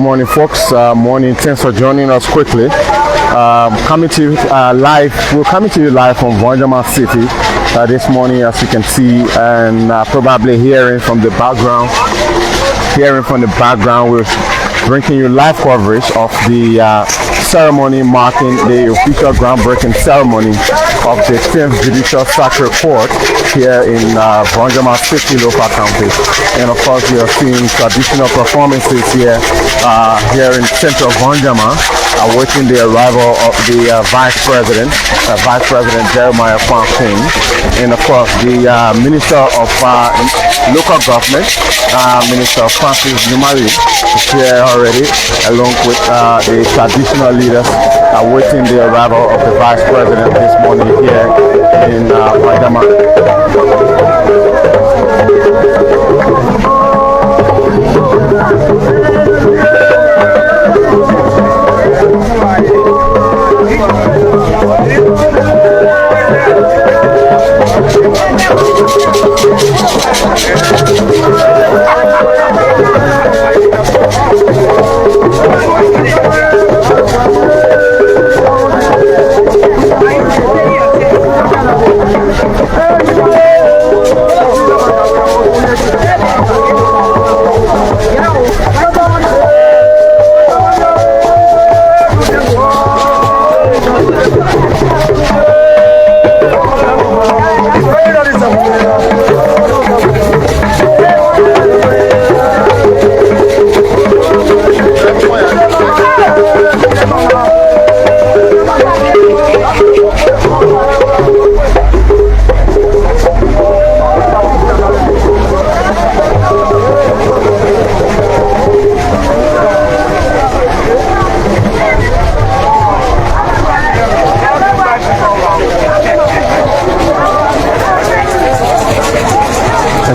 morning, folks. Morning. Thanks for joining us quickly. Coming to you live. We're coming to you live from Voinjama City this morning, as you can see, and probably hearing from the background. We're bringing you live coverage of the ceremony marking the official groundbreaking ceremony of the 10th Judicial Circuit Court here in Voinjama City, local county. And of course, we are seeing traditional performances here in central Voinjama, awaiting the arrival of the Vice President Jeremiah King, and of course the Minister of Local Government, Minister Francis Numali, is here already, along with the traditional leaders awaiting the arrival of the Vice President this morning here in Voinjama.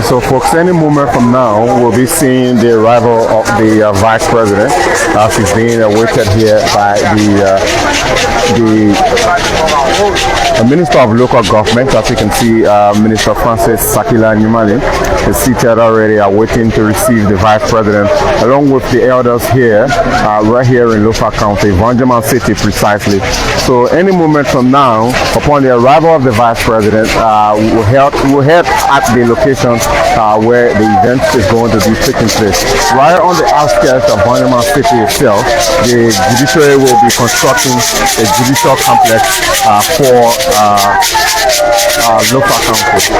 So, folks, any moment from now, we'll be seeing the arrival of the Vice President, as he's being awaited here by the Minister of Local Government. As you can see, Minister Francis Sakila Numali is seated already, awaiting to receive the Vice President, along with the elders here, right here in local county, Voinjama City precisely. So, any moment from now, upon the arrival of the Vice President, we'll head at the location where the event is going to be taking place. Right on the outskirts of Voinjama City itself, the judiciary will be constructing a judicial complex for local council.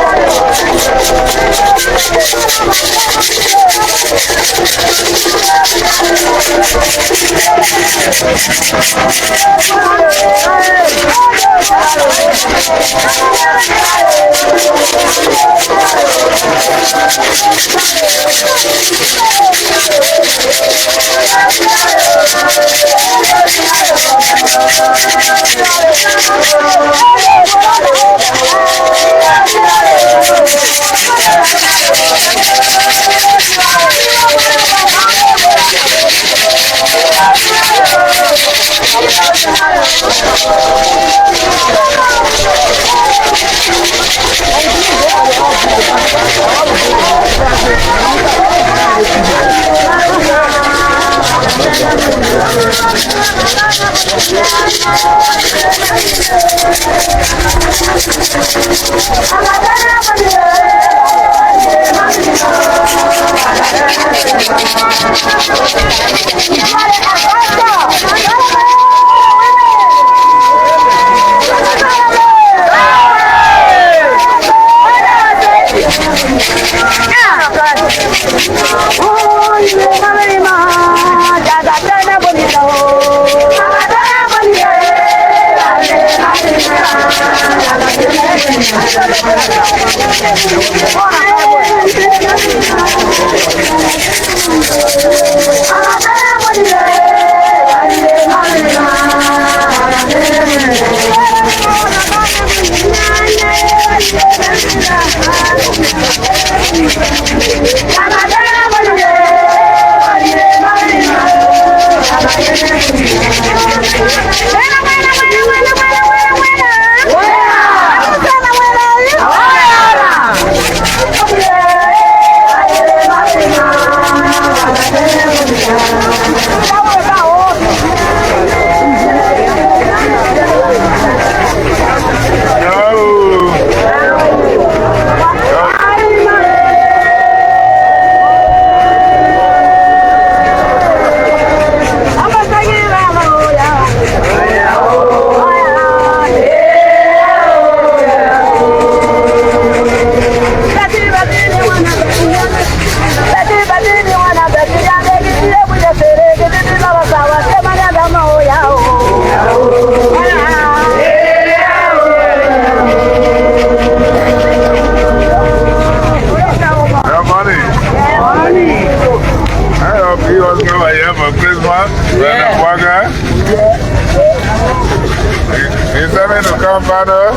grandfather.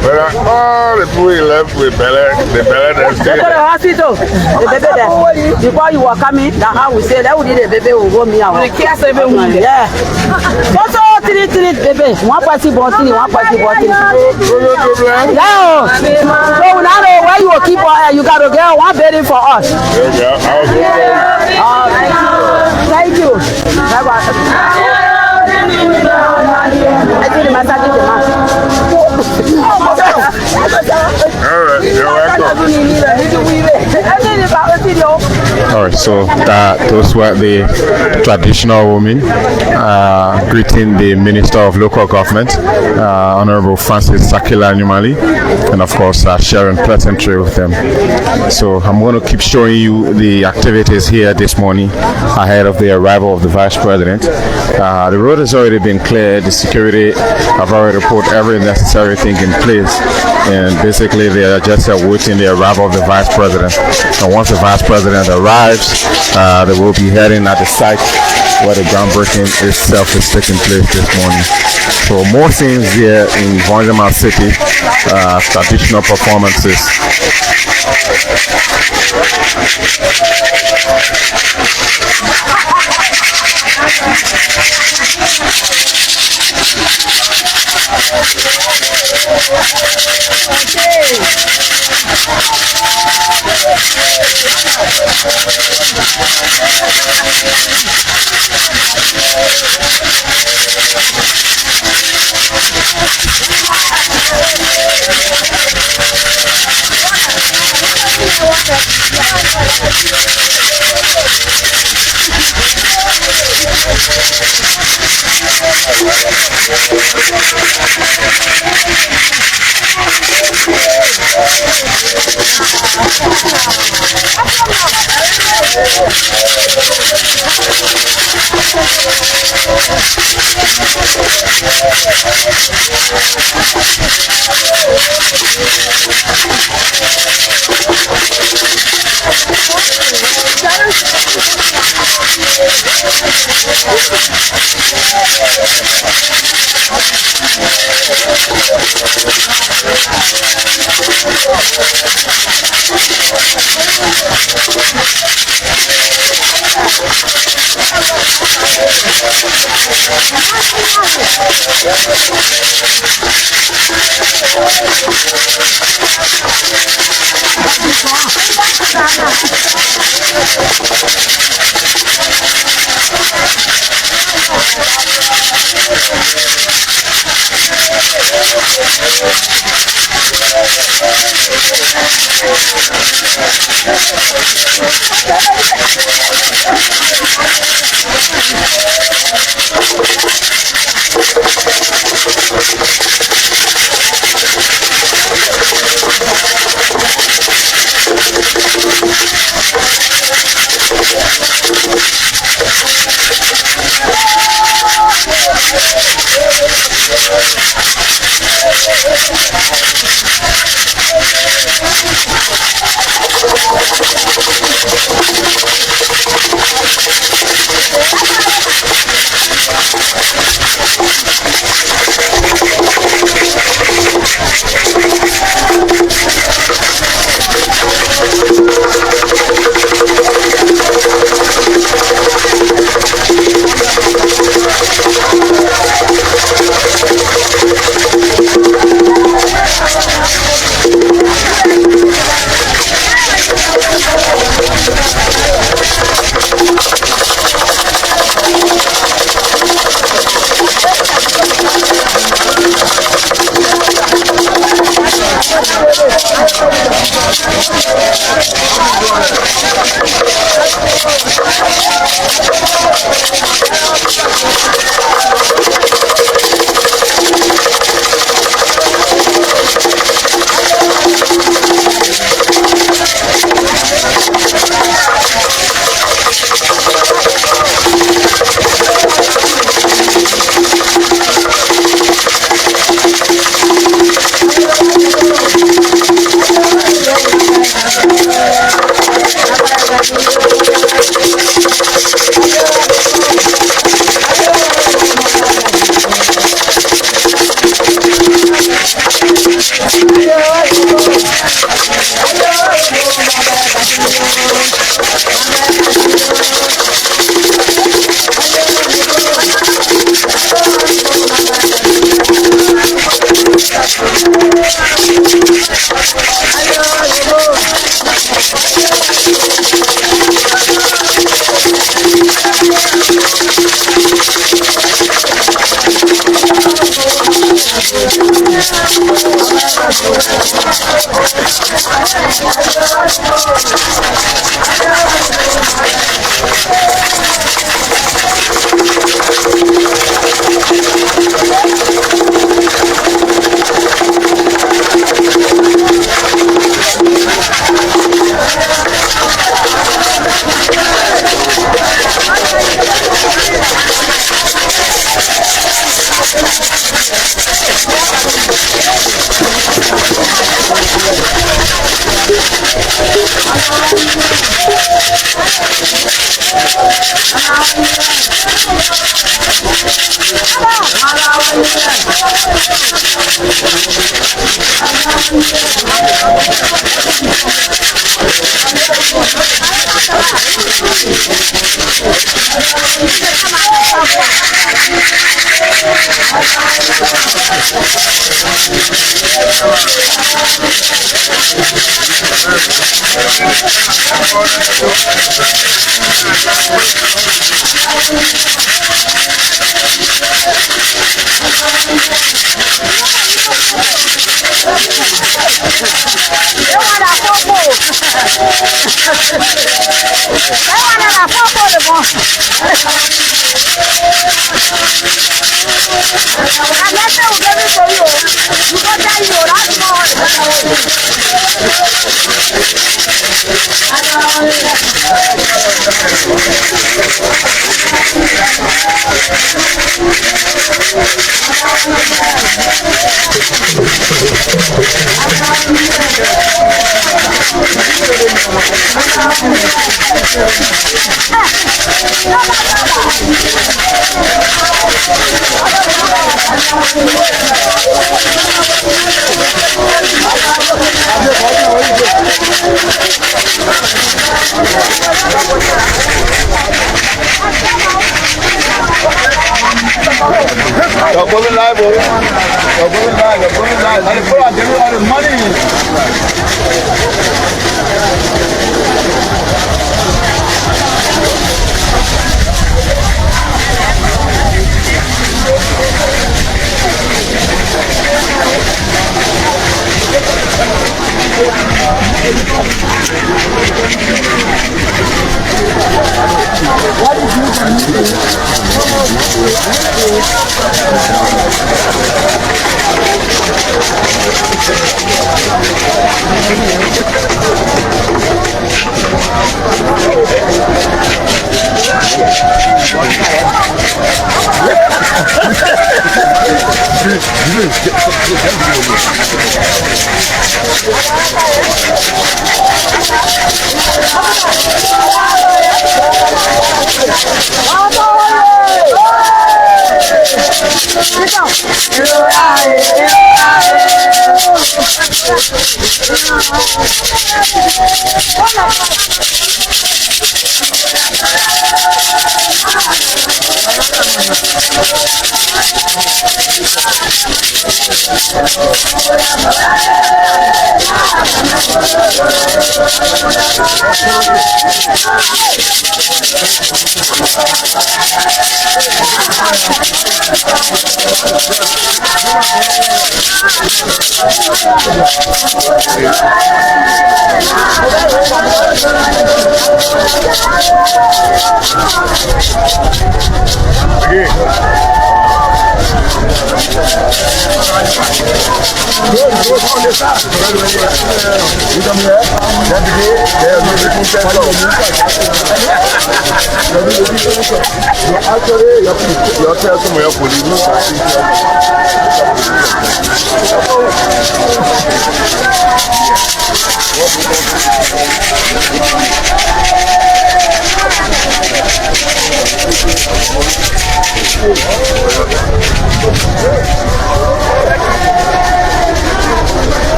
But all the people he left with belly, the belly that's They go to the hospital. The baby there. Before you were coming, that's how we say that we did the baby will go me out. The care baby. Yeah. Also, three baby. One party bottle, one party bottle. Yeah. So now where you will keep on, you got to get one baby for us. Thank you. I think the massage is the mask. All right, you're welcome. All right, so those were the traditional women greeting the Minister of Local Government, Honorable Francis Sakila Numali, and of course sharing pleasantry with them. So I'm going to keep showing you the activities here this morning ahead of the arrival of the Vice President. The road has already been cleared. The security have already put every necessary thing in place, and basically they are just awaiting the arrival of the Vice President. And once the Vice President arrives, they will be heading at the site where the groundbreaking itself is taking place this morning. So more things here in Voinjama City, traditional performances. You're going live, you're going live, you're going live. And people are giving all the money.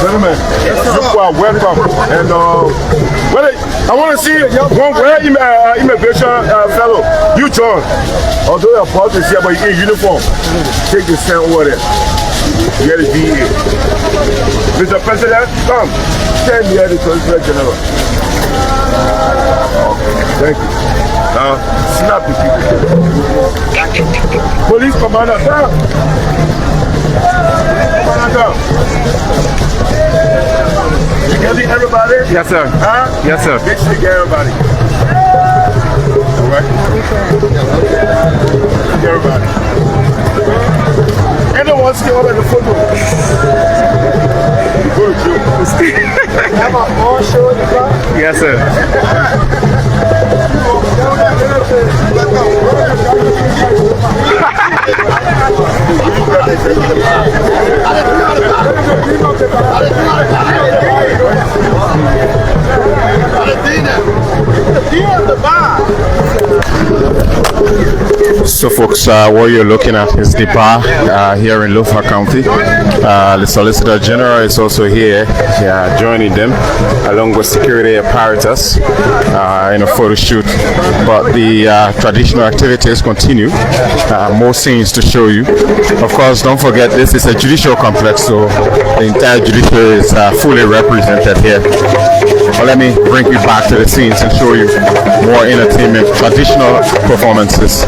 Gentlemen, you are welcome. And I want to see where immigration fellow, you John, although your boss is here, but you're in uniform, take the stand over there. Get the DA. Mr. President, come. Stand here, the Solicitor General. Thank you. Now, snap the people. Police commander, come. You getting everybody? Yes, sir. Huh? Yes, sir. Make sure you get everybody. All right? Get everybody. Anyone still up at the photo? Good, Joe. Have a all show in the front? Yes, sir. So folks, what you're looking at is the bar here in Lofa County. The Solicitor General is also here, joining them along with security apparatus in a photo shoot. But the traditional activities continue. More scenes to show you. Of course, don't forget this is a judicial complex, so the entire judiciary is fully represented here. But let me bring you back to the scenes and show you more entertainment, traditional performances.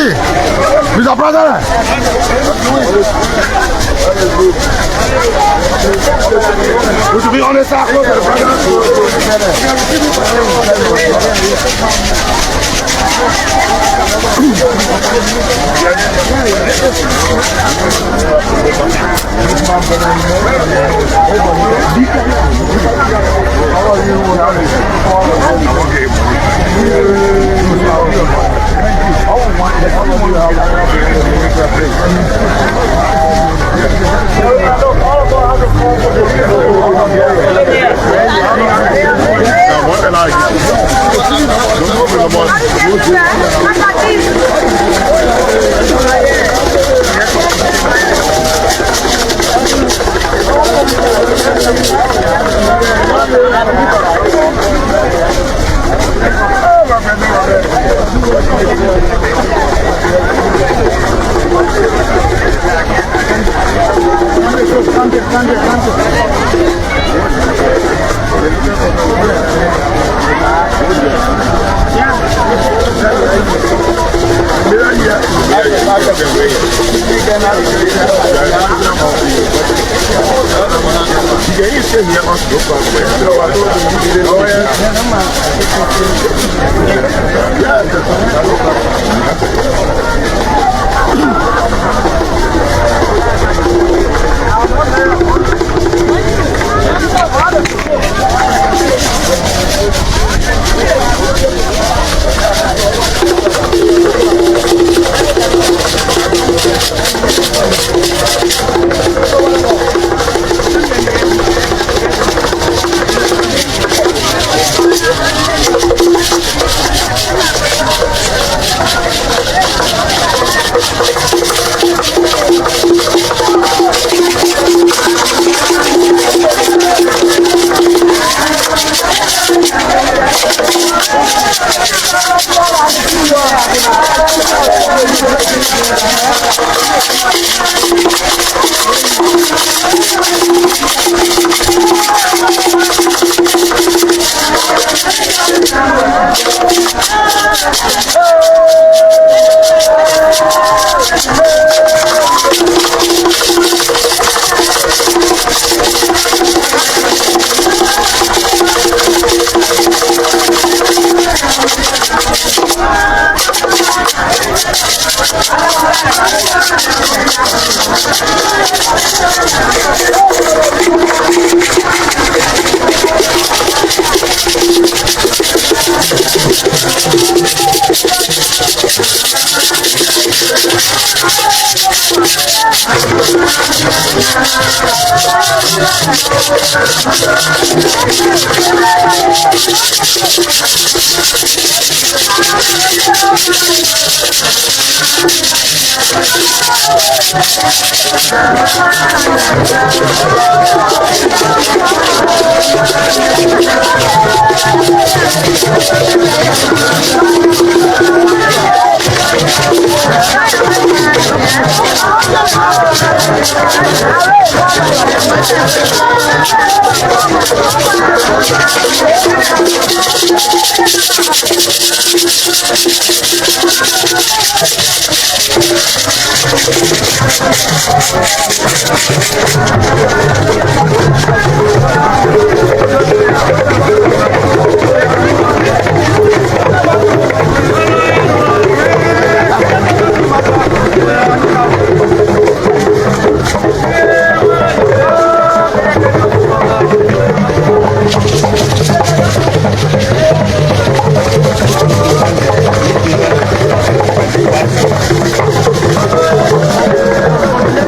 see, Mr. President. Would you be honest, sir?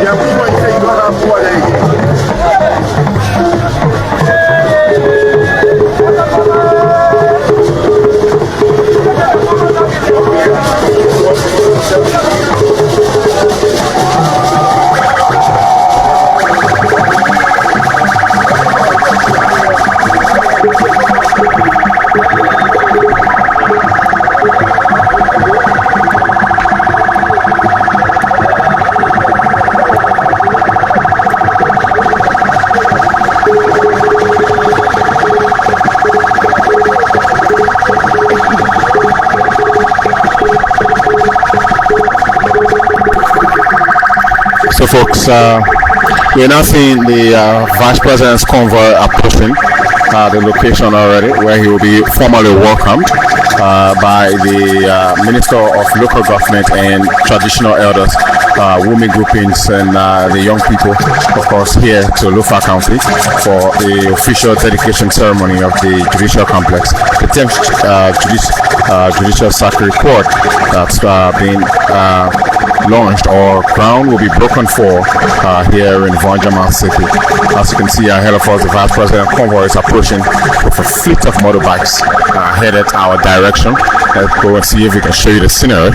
Yeah, we want to say you don't have 4 days. folks, we're now seeing the Vice President's convoy approaching the location already, where he will be formally welcomed by the Minister of Local Government and Traditional Elders, women groupings, and the young people, of course, here to Lufa County for the official dedication ceremony of the Judicial Complex, the 10th Judicial Circuit Court that's been launched, or ground will be broken for here in Voinjama City. As you can see ahead of us, the Vice President convoy is approaching with a fleet of motorbikes headed our direction. Let's go and see if we can show you the scenery.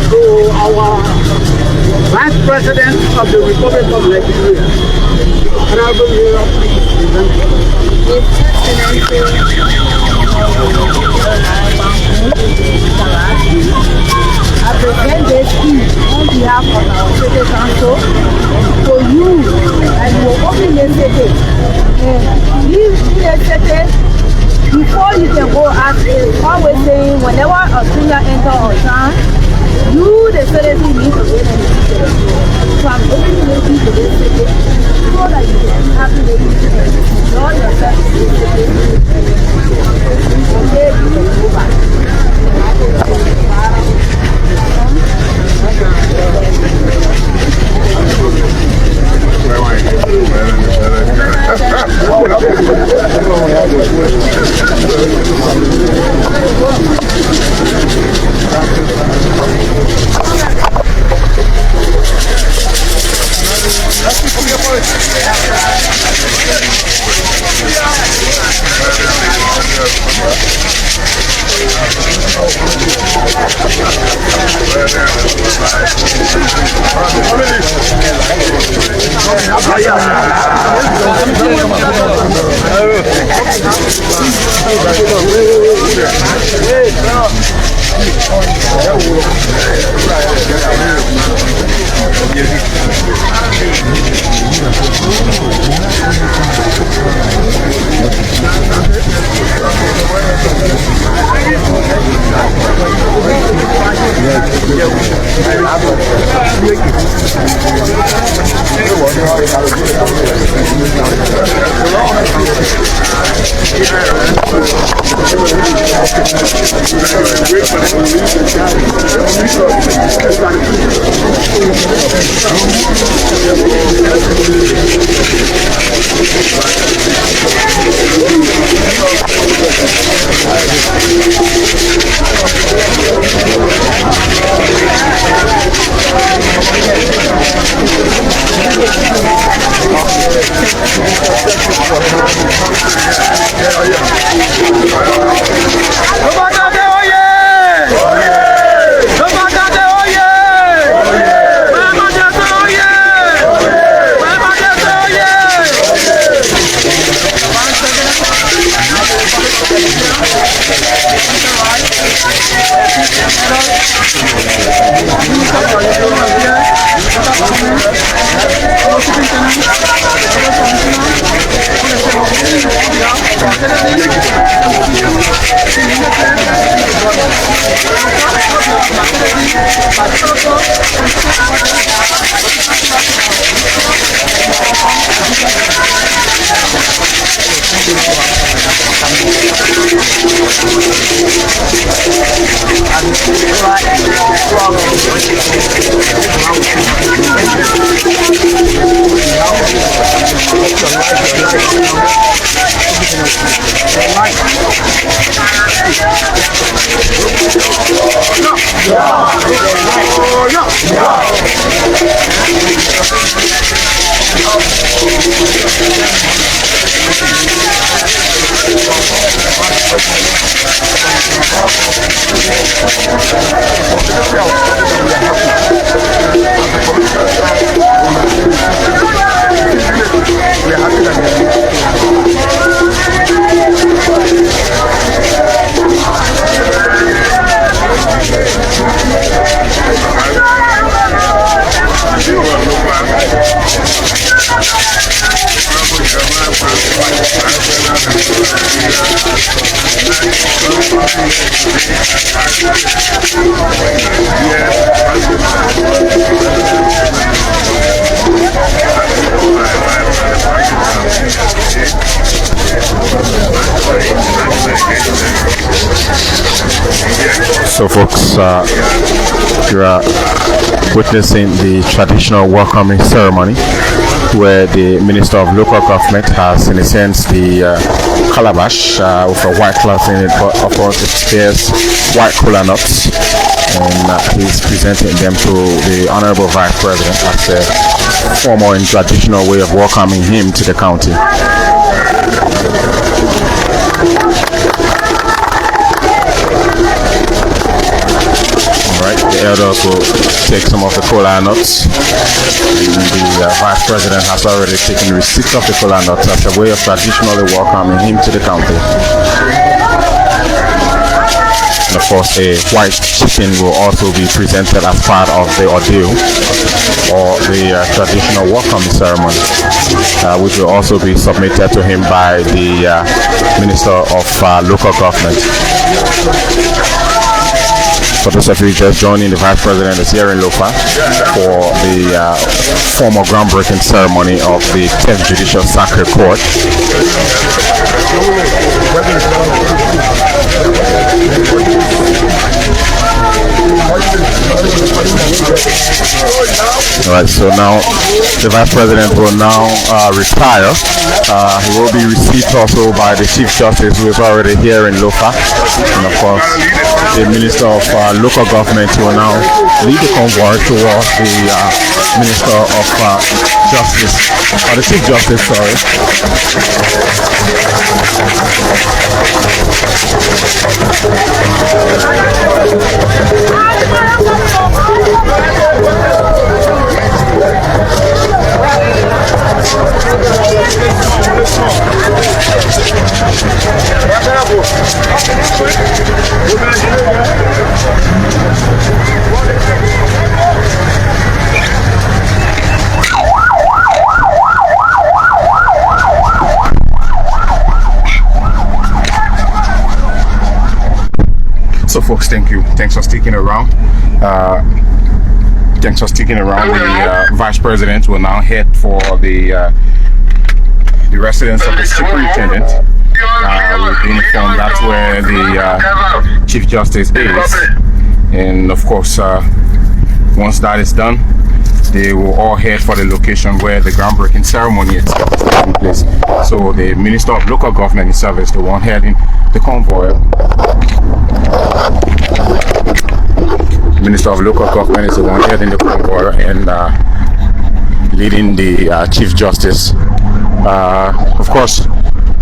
To our Vice President of the Republic of Liberia, Honorable Mayor, His Excellency, I present this speech on behalf of our City Council to you, and you will open the city. Leave the city before you can go out. It's always saying whenever a senior enter on town, you, the citizen, need to get in the city. So I'm opening the key to this city so that you can have the city and enjoy yourself in this city. Okay, you can go back. So folks, you are witnessing the traditional welcoming ceremony where the Minister of Local Government has, in a sense, the calabash with a white cloth in it, but of course it bears white kola nuts, and he's presenting them to the Honorable Vice President as a formal and traditional way of welcoming him to the county. The elders will take some of the kola nuts, and the Vice President has already taken receipt of the kola nuts as a way of traditionally welcoming him to the county. And of course, a white chicken will also be presented as part of the ordeal or the traditional welcoming ceremony, which will also be submitted to him by the Minister of Local Government. For those of you just joining, the Vice President is here in Lofa for the formal groundbreaking ceremony of the 10th Judicial Circuit Court. Alright, so now the Vice President will now retire. He will be received also by the Chief Justice, who is already here in Lofa, and of course the Minister of Local Government will now lead the convoy towards the Minister of Justice, or the Chief Justice, sorry. folks, thanks for sticking around. Thanks for sticking around. The vice president will now head for the residence of the superintendent. We've been informed that's where the Chief Justice is, and of course, once that is done, they will all head for the location where the groundbreaking ceremony is taking place. So the Minister of Local Government and Service, the one heading the convoy. Minister of Local Government is the one heading the convoy and leading the Chief Justice. Of course,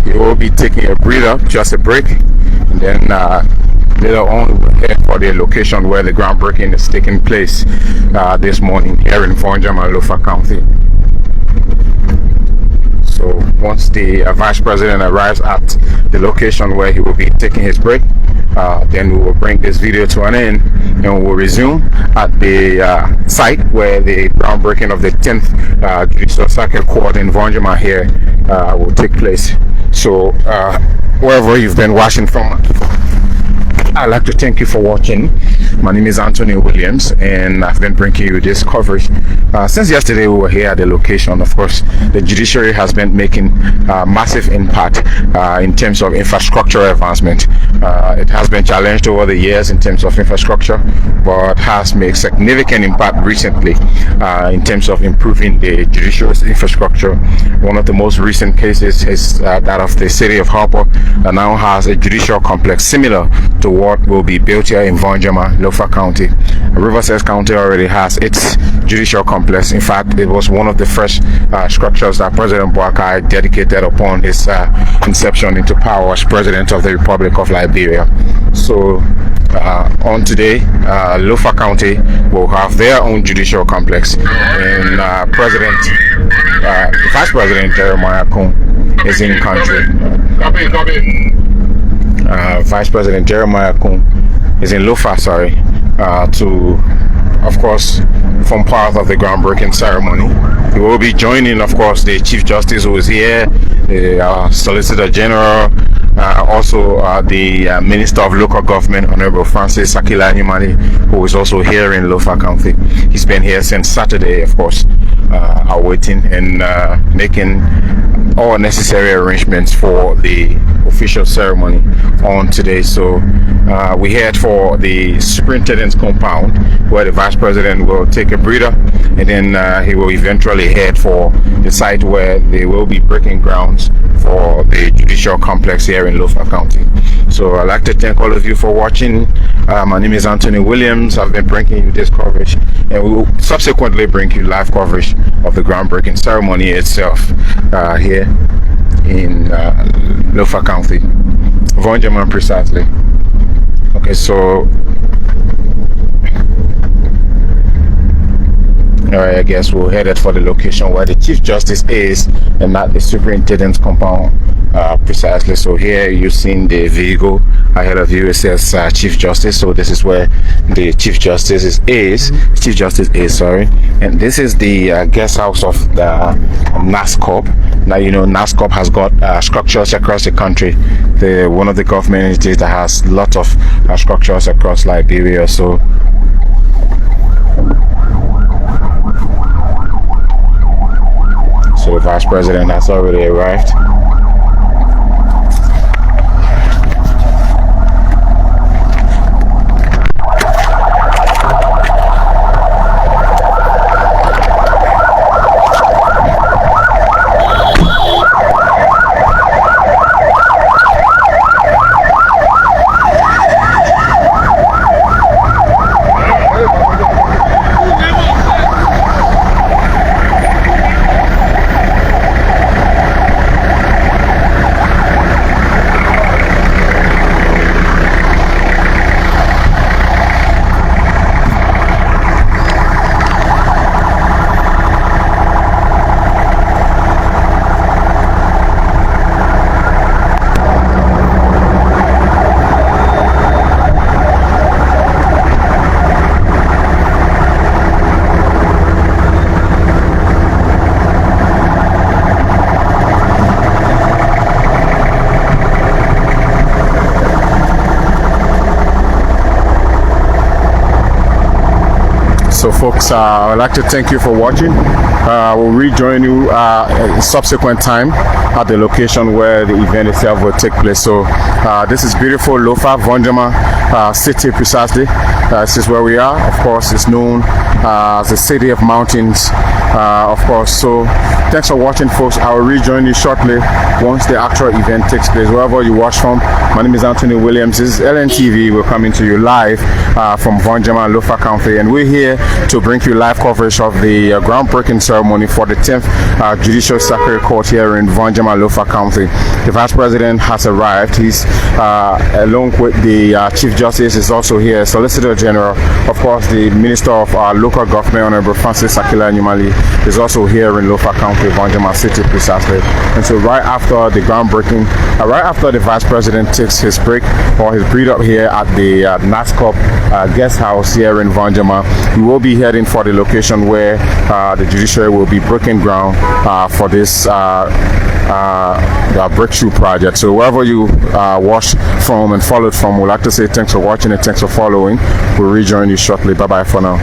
he will be taking a breather, just a break, and then later on we'll head for the location where the groundbreaking is taking place this morning here in Voinjama, Lofa County. So once the Vice President arrives at the location where he will be taking his break, then we will bring this video to an end and we will resume at the site where the groundbreaking of the 10th Judicial Circuit Court in Voinjama here will take place. So wherever you've been watching from, I'd like to thank you for watching. My name is Anthony Williams and I've been bringing you this coverage. Since yesterday we were here at the location. Of course, the judiciary has been making massive impact in terms of infrastructure advancement. It has been challenged over the years in terms of infrastructure, but has made significant impact recently in terms of improving the judicial infrastructure. One of the most recent cases is that of the city of Harper that now has a judicial complex similar to what will be built here in Voinjama, Lofa County. Riverside County already has its judicial complex. In fact, it was one of the first structures that President Boakai dedicated upon his inception into power as President of the Republic of Liberia. So on today, Lofa County will have their own judicial complex, and Vice President Jeremiah Kun is in country. Vice President Jeremiah Kun is in Lofa, to, of course, form part of the groundbreaking ceremony. He will be joining, of course, the Chief Justice who is here, the Solicitor General, also the Minister of Local Government, Honorable Francis Akila Himani, who is also here in Lofa County. He's been here since Saturday, of course, awaiting and making all necessary arrangements for the official ceremony on today. So we head for the superintendent's compound where the Vice President will take a breather, and then he will eventually head for the site where they will be breaking grounds for the judicial complex here in Lofa County. So I'd like to thank all of you for watching. My name is Anthony Williams. I've been bringing you this coverage, and we will subsequently bring you live coverage of the groundbreaking ceremony itself here in Lofa County, Voinjama precisely. Okay, so I guess we're headed for the location where the Chief Justice is and not the superintendent's compound precisely. So here you've seen the vehicle ahead of you. It says Chief Justice. So this is where the Chief Justice is. And this is the guest house of the NASCOP. Now you know NASCOP has got structures across the country. One of the government entities that has lots of structures across Liberia. So the Vice President has already arrived. So folks, I'd like to thank you for watching. We'll rejoin you at subsequent time at the location where the event itself will take place. So this is beautiful Lofa, Voinjama city precisely. This is where we are. Of course, it's known as the city of mountains, of course. So thanks for watching, folks. I will rejoin you shortly once the actual event takes place. Wherever you watch from, my name is Anthony Williams. This is LNTV. We're coming to you live from Voinjama, Lofa County, and we're here to bring you live coverage of the groundbreaking ceremony for the 10th Judicial Circuit Court here in Voinjama, Lofa County. The Vice President has arrived. He's along with the Chief Justice is also here, Solicitor General. Of course, the Minister of Local Government, Honorable Francis Akila Nyumali, is also here in Lofa County, Voinjama City precisely. And so right after the groundbreaking, right after the Vice President takes his break or his breathe up here at the NASCOP guest house here in Voinjama, we will be heading for the location where the judiciary will be breaking ground for this breakthrough project. So wherever you watched from and followed from, we'd like to say thanks for watching and thanks for following. We'll rejoin you shortly. Bye bye for now.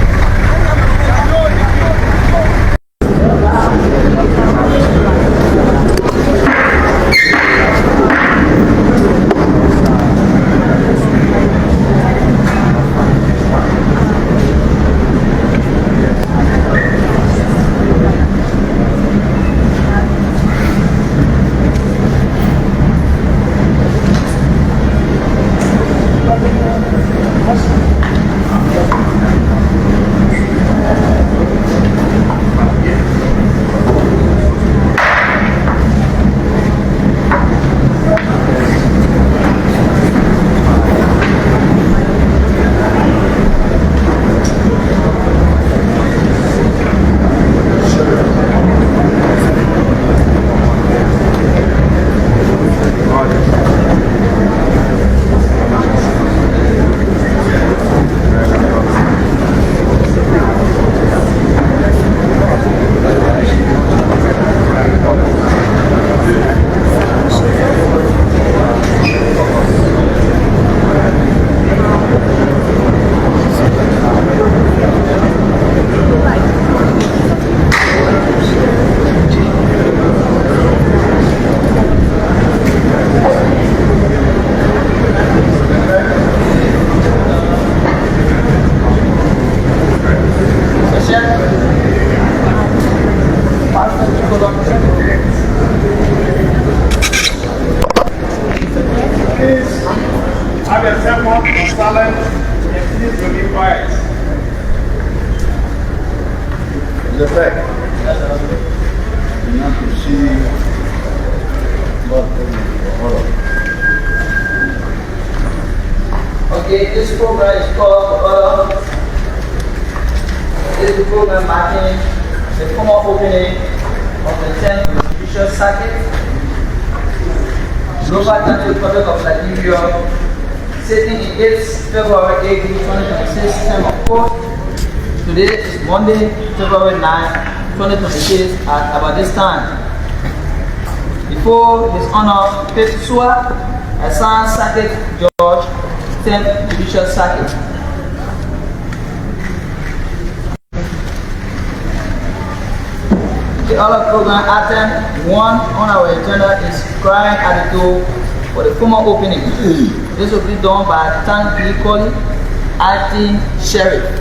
Have a second of silence and please remain quiet. The fact you have to see what okay, this program is called this is the program marking the formal opening of the 10th Judicial Circuit Republic of Liberia, sitting in 8th February 8, 2026, term of court. Today is Monday, February 9, 2026, at about this time. Before His Honor Pete Sua, Assistant Circuit Judge, 10th Judicial Circuit. The other program item 1 on our agenda is crying at the door for the formal opening. This will be done by Tan Colley, acting sheriff.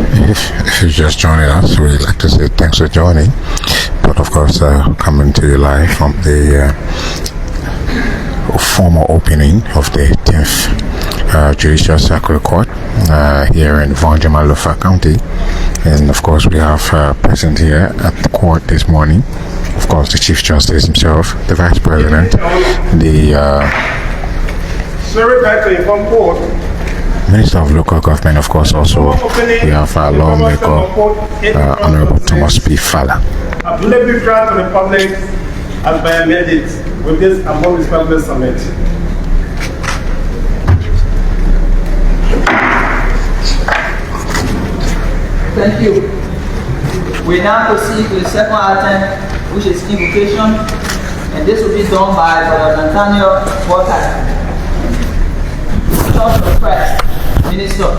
If you're just joining us, we'd like to say thanks for joining. But of course, coming to you live from the formal opening of the 10th Judicial Circuit Court here in Voinjama, Lofa County. And of course, we have present here at the court this morning, of course, the Chief Justice himself, the Vice President, the Minister of Local Government, of course, also we have our lawmaker, Honorable Thomas P. Fala. I believe grant to the public as by mandate with this among this public summit. Thank you. We now proceed to the second item, which is invocation, and this will be done by Nathaniel Walker, Church of Christ, Minister.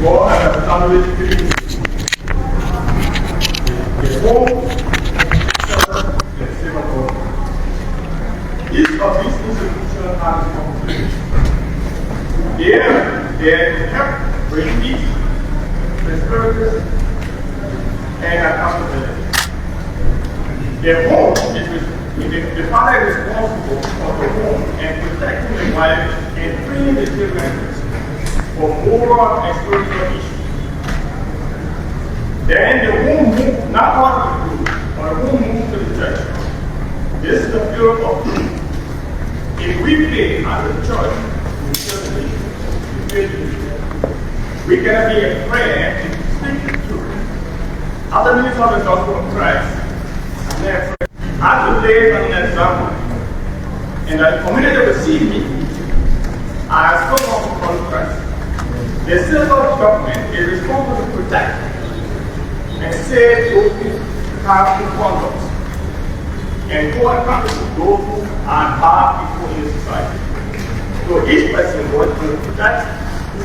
God has established each of these institutions has responsibility. They help bring peace, prosperity, and accountability. The home is the father is responsible for the home and protecting the wife and freeing the children from moral and spiritual issues. Then the home moves not out of the group, but the home moves to the church. This is the period of truth. If we play as a church, we cannot be a prayer and speak the truth. As a minister of the gospel of Christ, I have to lay an example. And the community will see me as someone from Christ. The civil government is responsible to protect and say those who have good conduct and who are accountable to those who are bad people in society. So each person wants to protect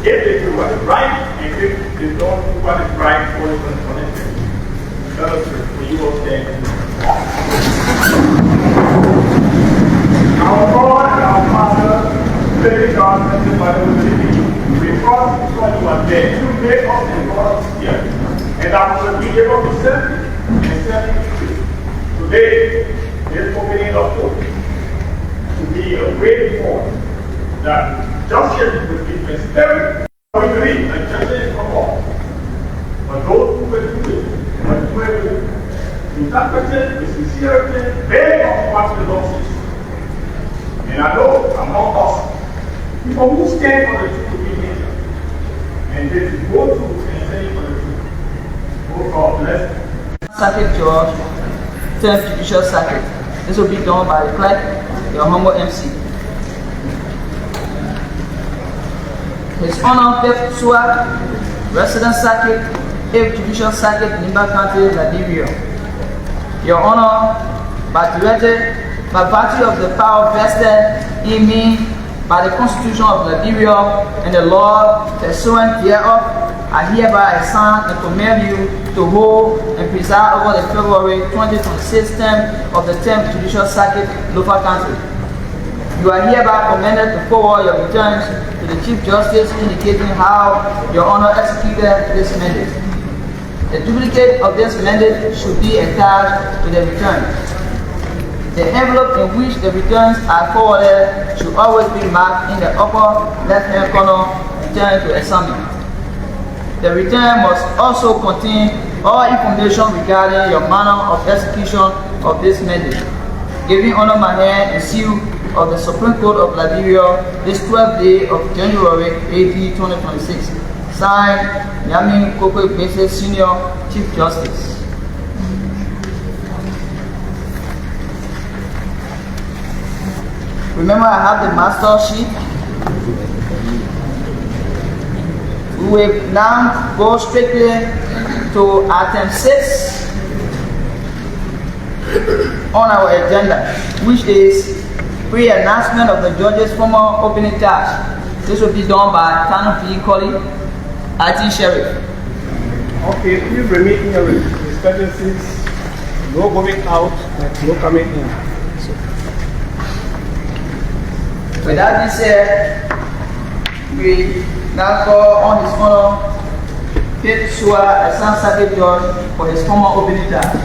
if they do what is right and if they don't do what is right or is unconnected. That is for you all stand. Our God and our Father, living God, and the Bible living you. We trust because you are there. You made us and brought us here. And that we will be able to serve you and serve you. Today, this opening of hope to be a way forward that justice will be transparent. We believe that justice is for all. But those who will do it, but who will interpret it with sincerity, based on what the law says. And I know among us, people who stand for the truth will be here. And they will go through and stand for the truth. Oh God bless. Circuit Judge, 10th Judicial Circuit. This will be done by the clerk, your humble MC. His Honor Pep Sua, Resident Circuit, 8th Judicial Circuit, Nimba County, Liberia. Your Honor, by virtue of the power vested in me by the Constitution of Liberia and the law pursuant thereof, I hereby assign and command you to hold and preside over the February 2026 term of the 10th Judicial Circuit, Lofa County. You are hereby commanded to forward your returns to the Chief Justice indicating how your Honor executed this mandate. The duplicate of this mandate should be attached to the return. The envelope in which the returns are forwarded should always be marked in the upper left-hand corner, return to examine. The return must also contain all information regarding your manner of execution of this mandate. Giving honor my hand and seal of the Supreme Court of Liberia this 12th day of January AD 2026. Signed, Yami Koko Bese Senior Chief Justice. Remember, I have the master sheet. We will now go strictly to item 6 on our agenda, which is pre-announcement of the judge's formal opening task. This will be done by Tanu P. Colley, IT Sheriff. Okay, please remain in your respective seats. No going out, no coming in. With that being said, we now call on His Honor Kate Shua, a San Circuit Judge, for his formal opening time.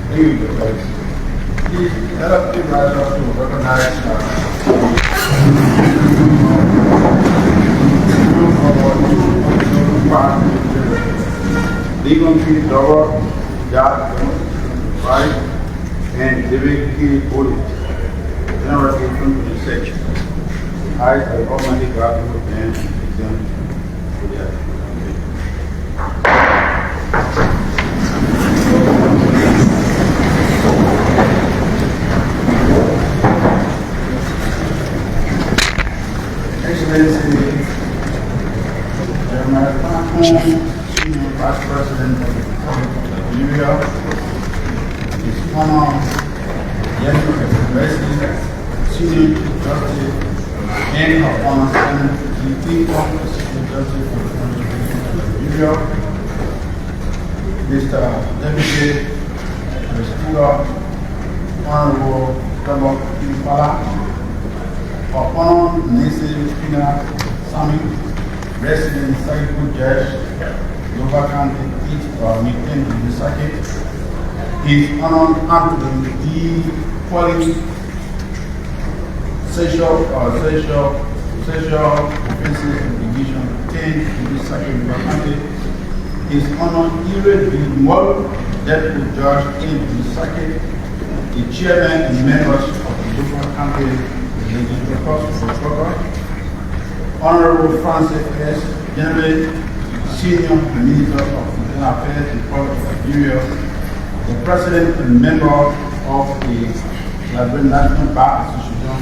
Thank you, Judge. Please let us be right up to recognize Legal Tree Dover, Judge, right, and David K. Body, General Agent to the section. I, the Almighty God, and examine for the Excellency, Jeremiah Senior Vice President of the Republic of Liberia, His Honor, General President, Senior Justice, and her Honor Senate, the Chief Assistant Justice for the Republic of Liberia, Mr. Deputy Speaker, Honorable Dr. Impala, our Honor Nancy Pina Sami, Resident Circuit Judge, Lower County, Meeting in the Circuit, His Honor Anthony D. Quality, Sexual Offenses and Division 10 in the Circuit, Lower County, His Honor Ire B. Moll, Deputy Judge in the Circuit, the Chairman and members of the Lower County Honorable Francis S. General, Senior Minister of Internal Affairs and Republic of Liberia, the President and member of the Liberian National Bar Association,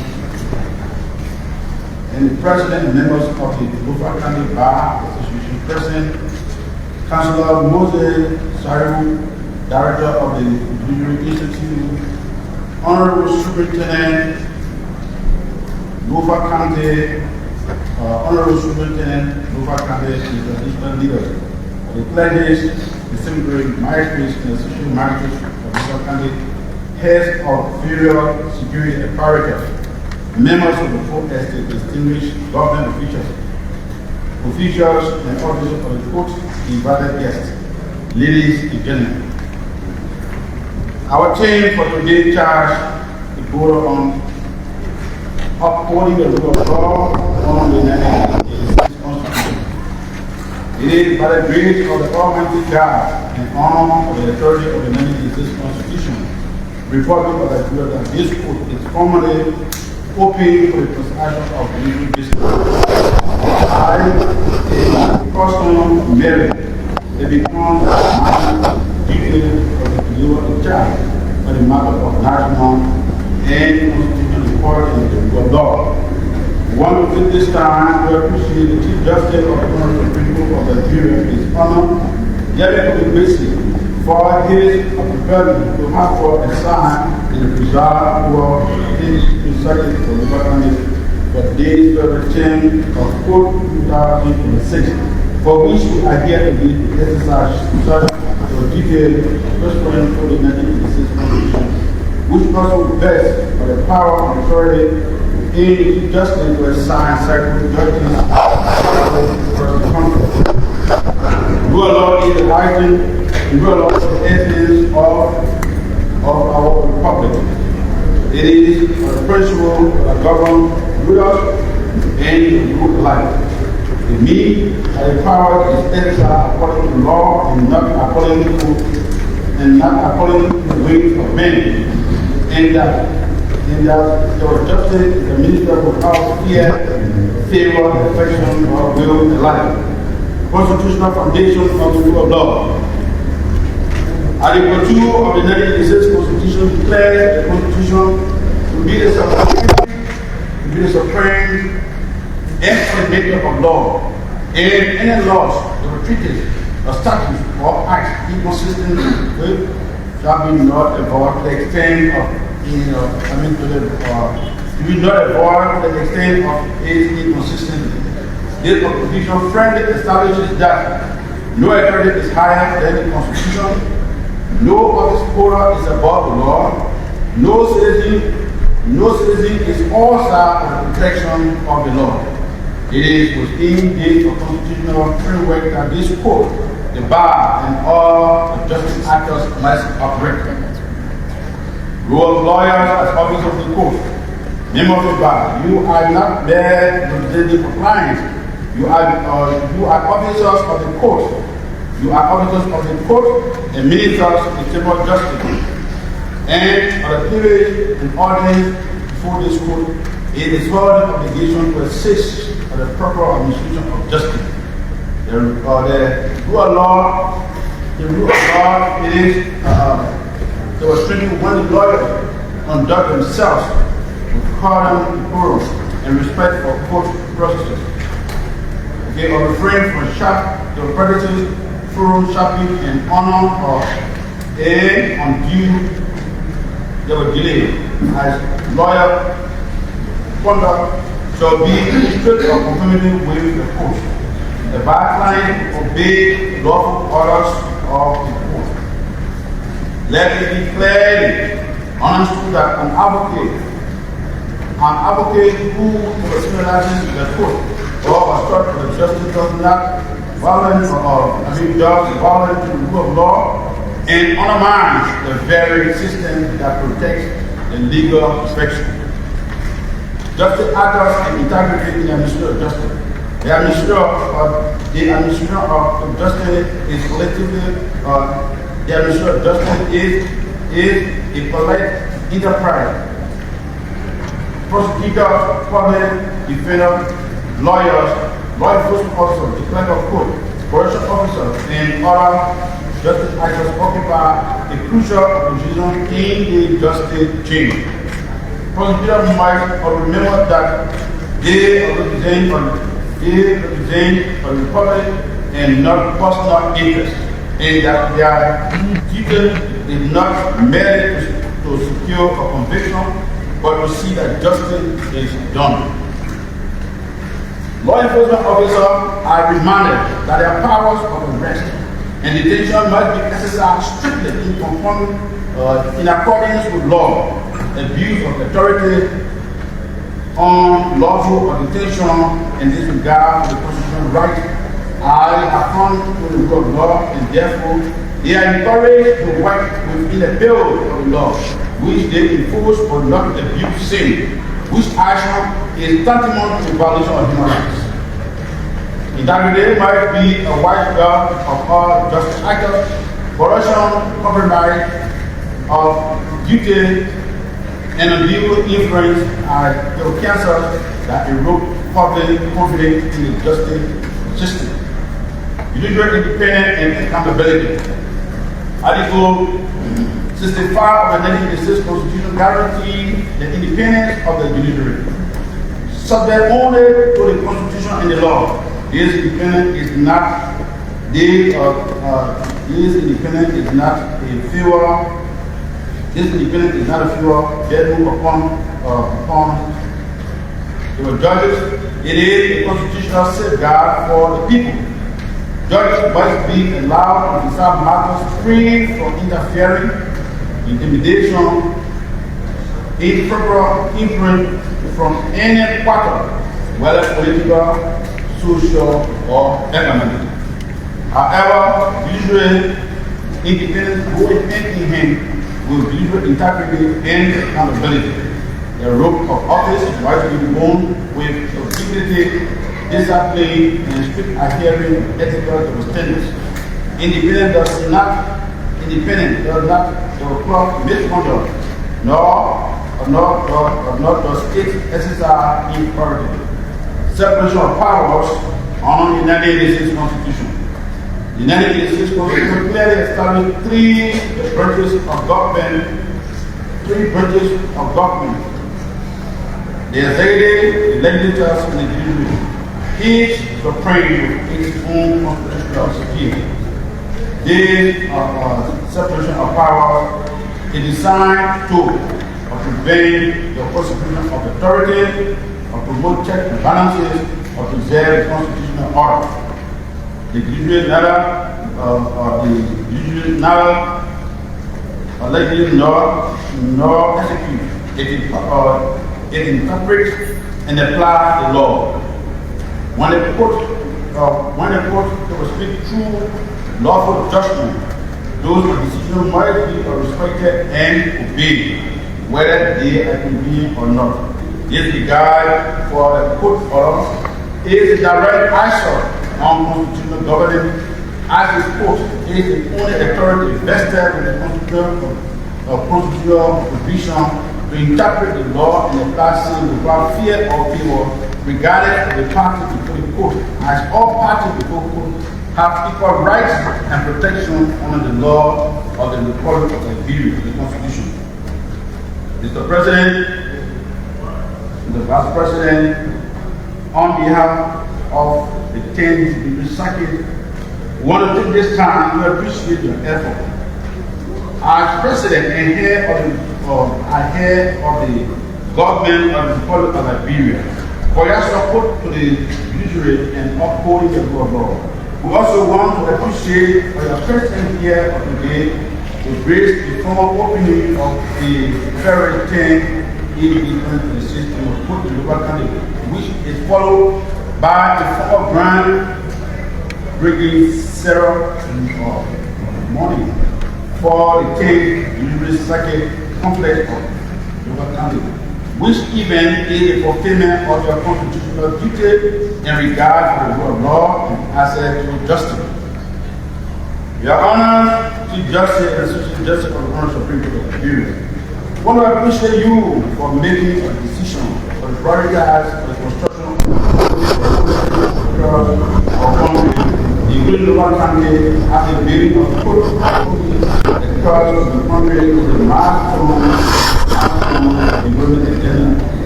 and the President and members of the Lofa County Bar Association, President, Councilor Moses Saribu, Director of the Judicial Institute, Honorable Superintendent, Lofa County, Honorable Superintendent, Lofa County, the traditional leaders, the pledges, the seminary magistrates, and the social magistrates of Lofa County, heads of various security apparatus, members of the Fourth Estate, distinguished government officials, and officers of the court, invited guests, ladies and gentlemen. Our team for today's charge is bordered on upholding the rule of law on the Constitution. It is by the grace of the Almighty God and honor of the authority of the 1986 Constitution, Republic of Liberia, that this court is formally open for the transaction of legal business. I, a custom merit, it becomes my duty of the deliver of charge for the matter of national and constitutional equality and the rule of law. One of this time, we appreciate the Chief Justice of the Supreme Court of Liberia, His Honor, David K. for his preparedness to have for a sign in the preserve for his circuit for the government for days February 10 of 2026, for which we adhere to the exercise such for detailed corresponding to the 1986 Constitution, which also vests for the power and authority in justice for a sign circuit justice for the country. Rule of law is the writing. The rule of law is the essence of our republic. It is the principle that governs rulers and good life. It means that the power is exercised according to law and not according to the ways of men, and that your justice is a minister without fear, favor, affection, or will and life. Constitutional foundation of the rule of law. Article 2 of the 1986 Constitution declares the Constitution to be the supreme executive of law, and any laws that were treated or statutes or acts inconsistent with shall be not avoid the extent of to be not avoid the extent of its inconsistency. This Constitution firmly establishes that no authority is higher than the Constitution, no office holder is above the law, no citizen No citizen is outside of the protection of the law. It is within the constitutional framework that this court, the bar, and all the justice actors must operate. Role of lawyers as officers of the court. Member of the bar, you are not there representing the client. You are officers of the court. You are officers of the court and ministers of the Chamber of Justice. And for the period and audience before this court, it is our obligation to assist for the proper administration of justice. The rule of law, it is to restrict when the lawyers conduct themselves with calm, decorum, and respect for court processes. They are refrain from sharp prejudice, thorough sharping, and honor or undue delay. As lawyer conduct shall be in strict conformity with the court. The bar client obey lawful orders of the court. Let it be clearly understood that an advocate who personalizes the court or obstruct the justice does not violate violate the rule of law and undermines the very system that protects the legal profession. Justice actors and integrity in the administration of justice. The administration of justice is collectively. The administration of justice is a polite enterprise. Prosecutors, public defenders, lawyers, law enforcement officers, the clerk of court, correction officers, and other justice actors occupy a crucial position in the justice chain. Prosecutors must remember that they represent the Republic and not personal interest, and that their duty is not merely to secure a conviction, but to see that justice is done. Law enforcement officers are reminded that their powers of arrest and detention must be exercised strictly in accordance with law. Abuse of authority, unlawful detention, and disregard for the constitutional rights are affirmed to the rule of law, and therefore they are encouraged to work within the field of the law, which they enforce but not abuse sin, which action is tantamount to violation of human rights. Integrity might be a watchdog of all justice actors, corruption, compromise of duty, and undue influence are the cancers that erode public confidence in the justice system. Judicial independence and accountability. Article 65 of the 1986 Constitution guarantees the independence of the judiciary. Subject only to the Constitution and the law. This independence is not a favor. This independence is not a favor bedroom upon the judges. It is a constitutional safeguard for the people. Judges must be allowed to decide matters free from interfering, intimidation, improper influence from any quarter, whether political, social, or economic. However, judicial independence goes hand in hand with judicial integrity and accountability. The rope of office must be borne with dignity, discipline, and strict adherence to ethical standards. Independence does not reflect misconduct, nor does it exercise authority. Separation of powers on the 1986 Constitution. The 1986 Constitution clearly established three branches of government. The executive, the legislatures, and the judiciary. Each supreme with its own constitutional security. This separation of powers is designed to prevent the prosecution of authority, promote checks and balances, or preserve constitutional order. The judiciary neither legislate nor execute it interprets and applies the law. When the court will speak true lawful judgment, those decisions must be respected and obeyed, whether they are convenient or not. This is the guide for the court order. It is a direct action on constitutional governance, as the court is the only authority vested with the constitutional provision to interpret the law and apply sin without fear or favor, regardless of the party before the court, as all parties before court have equal rights and protection under the law of the Republic of Liberia, the Constitution. Mr. President, Mr. Vice President, on behalf of the 10th Judicial Circuit, we want to take this time to appreciate your effort. As President and head of the government of the Republic of Liberia, for your support to the judiciary and upholding the rule of law. We also want to appreciate for your presence here today to grace the formal opening of the February 10 AD 2026 in Port County, which is followed by the formal grand bringing ceremony for the 10th Judicial Circuit Complex of Republic County, which event is the fulfillment of your constitutional duty in regard to the rule of law and access to justice. Your Honor, Chief Justice and Associate Justice of the Honorable Supreme Court of Liberia, I want to appreciate you for making a decision for the prioritize for the construction of country, including the one country as a building of court, because the country is the milestone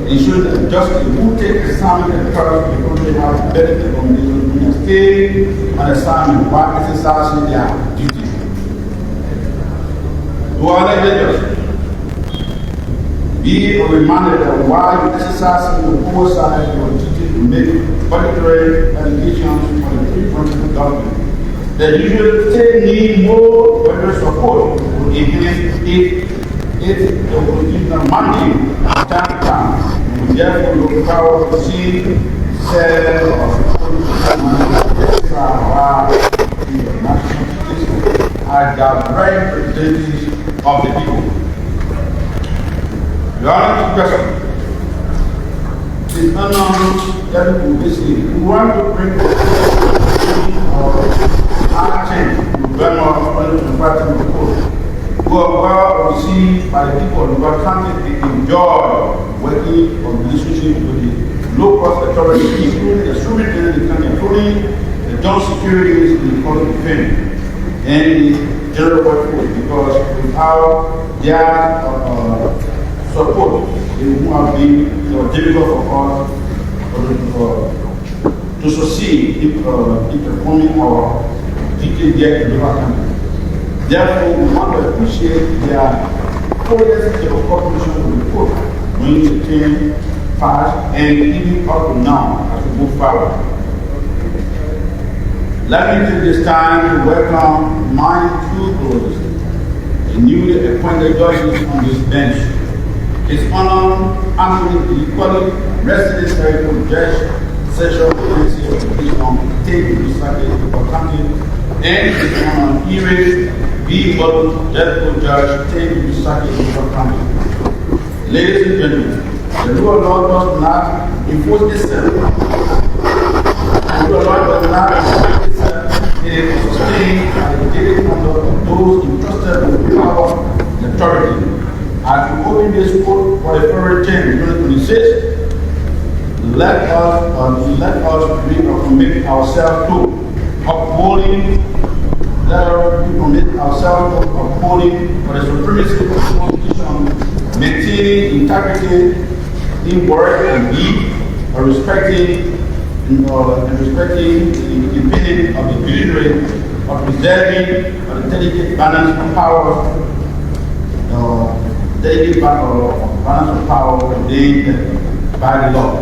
ensure that justice who take assignment and courage the country have benefit from the stay on assignment while exercising their duty. To our legislators, be reminded that while exercising the oversight of your duty to make budgetary allocations for the three-country government, that you should need more federal support to enhance if the constitutional mandate time to time, we therefore look forward to see sale as the right representatives of the people. Your Honor, question. It is unknown that we want to bring our change to Burma and fighting the court. Who are well received by the people of our country, they enjoy working on relationship with the local authorities, including the superintendent of the country, including the joint securities in the public defense and the general workforce, because without their support, it would have been difficult for us to succeed in performing our duty there in our country. Therefore, we want to appreciate their progress in the cooperation with the court when it came fast and even up to now as we move forward. Let me take this time to welcome my two brothers, the newly appointed judges on this bench. His Honor Anthony Equally, resident territorial judge, session agency of the Division, State Judicial Court, and His Honor Erie B. Butler, Judge, State Judicial Court. Ladies and gentlemen, the rule of law does not enforce itself. The rule of law does not enforce itself. It is sustained by the daily conduct of those entrusted with power and authority. As we open this court for the February 10, 2026, let us commit ourselves to upholding. Let us commit ourselves to upholding for the supremacy of the Constitution, maintaining integrity in word and deed, and respecting the independence of the judiciary, of preserving the delicate balance of power, balance of power ordained by the law.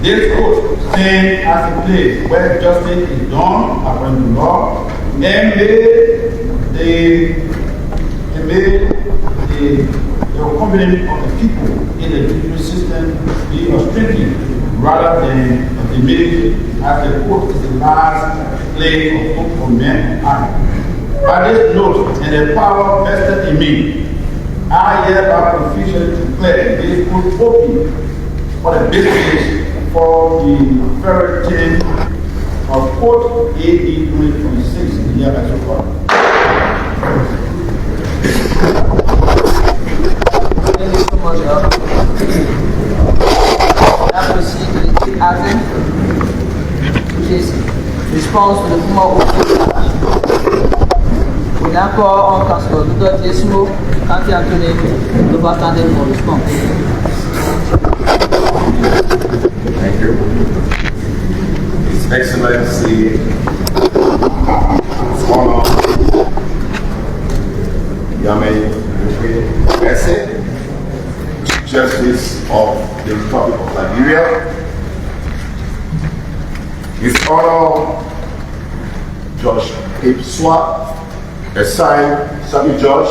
This court stands as a place where justice is done according to law, and may the the confidence of the people in the judicial system be strengthened rather than diminished, as the court is the last place of hope for men on earth. By this note and the power vested in me, I hereby officially declare this court open for the business for the third term of court AD 2026 in the year so far. Thank you so much, I proceed to the chief item, which is response to the former officer. We now call on Councilor Dr. Jesmo, County Attorney, Lofa County for response. Thank you. His Excellency, His Honor, Yame Ese, Justice of the Republic of Liberia, His Honor, Judge Abe Swat, assigned Sami Judge,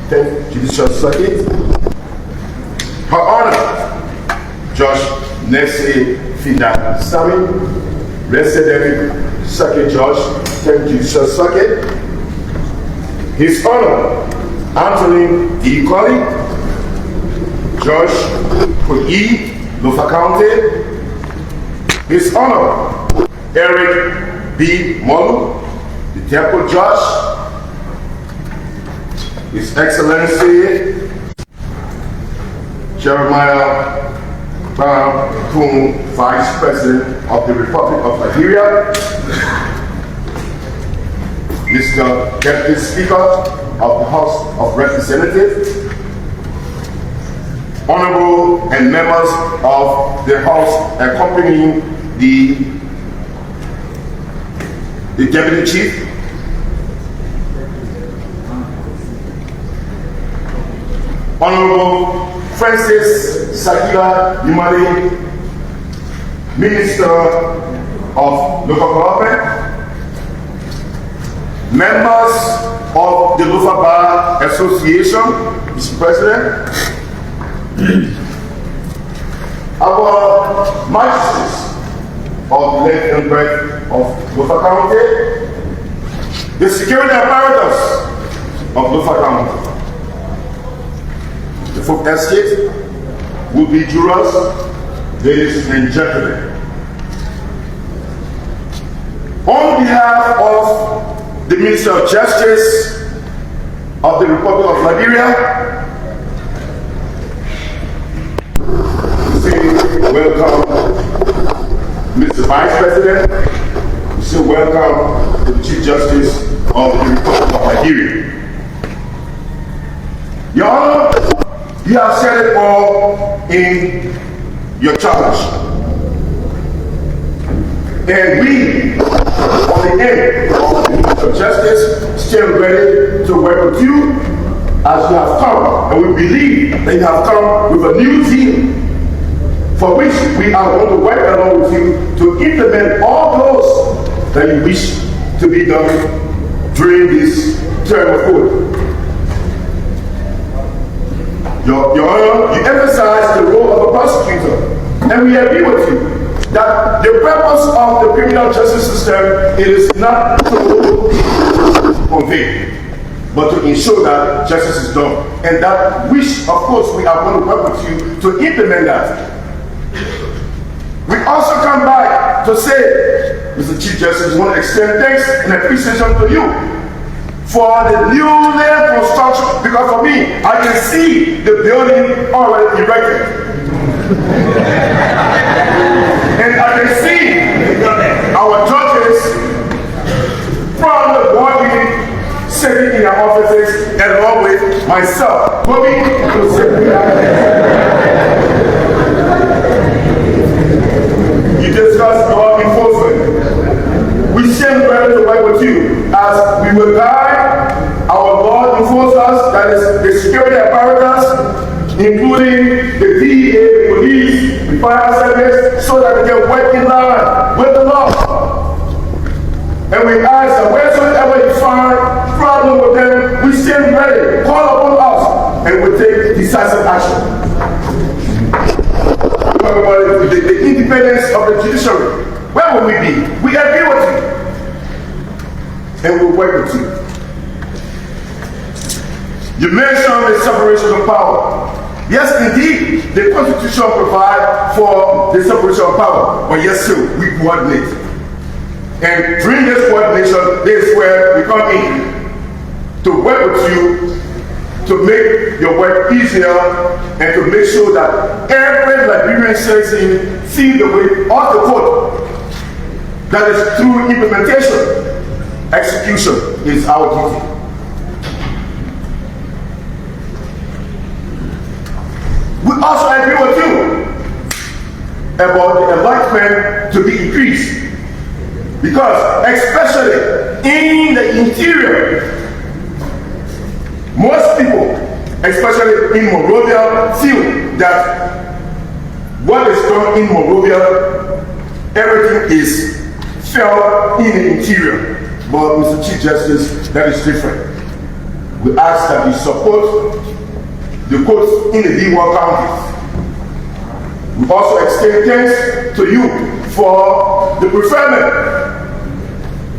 10th Judicial Circuit, Her Honor, Judge Nese Fida Sami, Resident Circuit Judge, 10th Judicial Circuit, His Honor, Anthony D. Colley, Judge Koyi, Lofa County, His Honor, Eric B. Molu, the Temple Judge, His Excellency, Jeremiah Bam, Vice President of the Republic of Liberia, Mr. Deputy Speaker of the House of Representatives, Honorable and members of the House accompanying the Deputy Chief, Honorable Francis Sakila Yumari, Minister of Local Government, members of the Lufa Bar Association, Mr. President, our magistrates of the length and breadth of Lufa County, the security apparatus of Lufa County, the folk estate, would-be jurors, ladies and gentlemen. On behalf of the Minister of Justice of the Republic of Liberia, we say welcome, Mr. Vice President. We say welcome to the Chief Justice of the Republic of Liberia. Your Honor, you have said it all in your charge. And we, on the end of the Minister of Justice, still ready to work with you as you have come. And we believe that you have come with a new zeal, for which we are going to work along with you to implement all those that you wish to be done during this term of court. Your Honor, you emphasize the role of a prosecutor, and we agree with you that the purpose of the criminal justice system is not to convict, but to ensure that justice is done. And that which, of course, we are going to work with you to implement that. We also come back to say, Mr. Chief Justice, we want to extend thanks and appreciation to you for the newly construction, because for me, I can see the building already erected. And I can see our judges from the walking, sitting in their offices, along with myself, coming to sit here. You discussed law enforcement. We stand ready to work with you as we will guide our law enforcers, that is the security apparatus, including the DEA, the police, the fire service, so that we can work in line with the law. And we ask that wheresoever you find problem with them, we stand ready. Call upon us and will take decisive action. The independence of the judiciary. Where will we be? We agree with you. And we'll work with you. You mentioned the separation of power. Yes, indeed, the Constitution provides for the separation of power, but yes, still, we coordinate. And during this coordination, this is where we come in to work with you to make your work easier and to make sure that every Liberian citizen sees the way of the code. That is through implementation. Execution is our duty. We also agree with you about the enlightenment to be increased. Because especially in the interior, most people, especially in Monrovia, feel that what is done in Monrovia, everything is felt in the interior. But Mr. Chief Justice, that is different. We ask that you support the courts in the D1 counties. We also extend thanks to you for the preferment.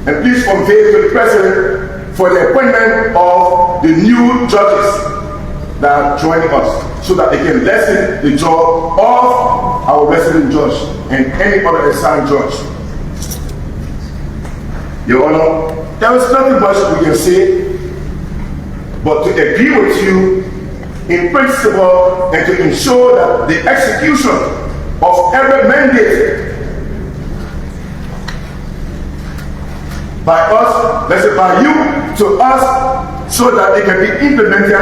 And please convey to the President for the appointment of the new judges that are joining us so that they can lessen the job of our resident judge and any other assigned judge. Your Honor, there is nothing much we can say but to agree with you in principle and to ensure that the execution of every mandate by us, let's say by you to us, so that they can be implemented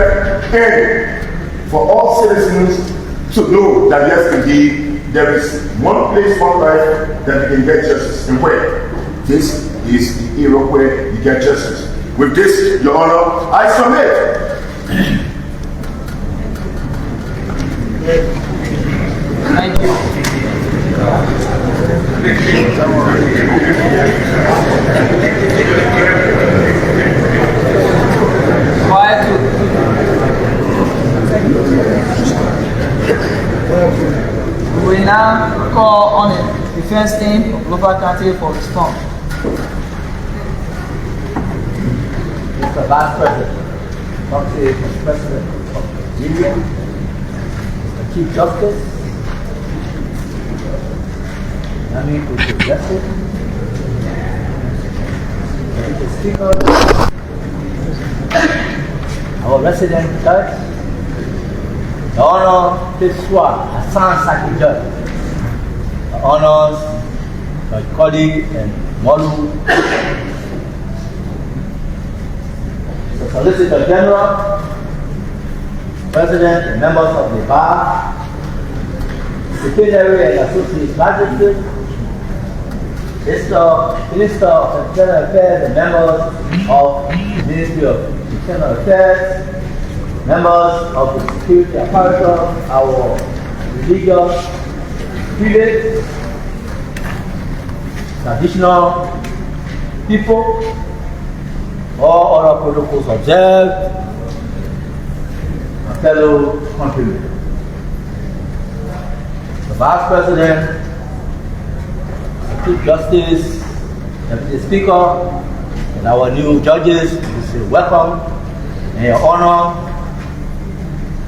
and for all citizens to know that yes, indeed, there is one place, one life that you can get justice. And where? This is the era where you get justice. With this, Your Honor, I submit. Thank you. We will now call on the defense team of Lofa County for response. Mr. Vice President, Mr. President of Liberia, Mr. Chief Justice, Mr. Justice, Mr. Speaker, our resident judge, the Honor Fiswa Hassan Saki Judge, the honors my colleague and Molu, the Solicitor General, President and members of the bar, Secretary and Associate Magistrate, Minister of Internal Affairs and members of the Ministry of Internal Affairs, members of the security apparatus, our religious prelates, traditional people, all other protocols observed, my fellow countrymen. The Vice President, the Chief Justice, Deputy Speaker, and our new judges, we say welcome and your honor.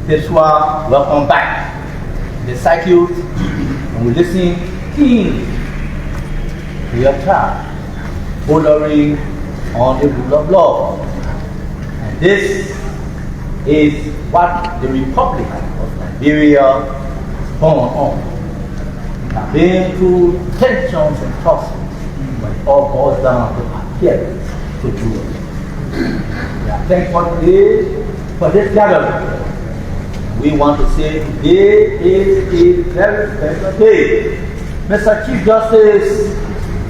Pessoa, welcome back. The circuit, and we listen keenly to your charge, bordering on the rule of law. And this is what the Republic of Liberia is born on. We have been through tensions and tussles, but it all boils down to adherence to rule. We are thankful today for this gathering. We want to say today is a very special day. Mr. Chief Justice,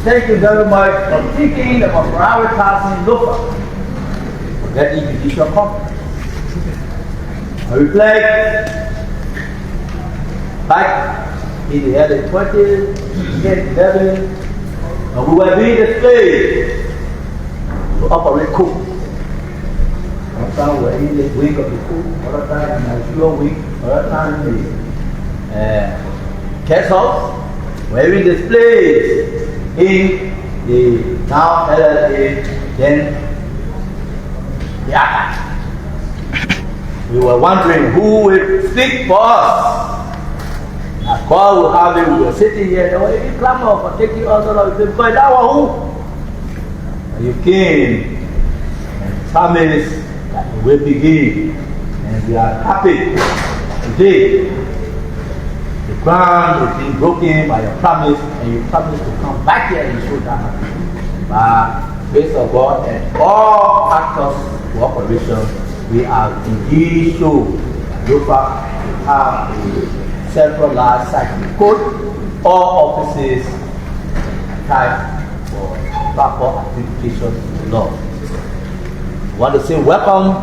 thank you very much for thinking about prioritizing local that the Judicial Conference. I reflect back in the early 20s, 2011, and we were being displayed to operate coup. Sometimes we're in the wing of the cook, other times in the pure wing, other times in the guest house. We're in this place in the now LLA, then the attack. We were wondering who will speak for us. A call will have it, we were sitting here, they were in clamor for taking us out of the because that was who? And you came and promised that we will begin. And we are happy today. The ground is being broken by your promise, and you promised to come back here and show that by grace of God and all actors cooperation. We are indeed sure look back to have a centralized cycle code, all offices type for proper application of the law. I want to say welcome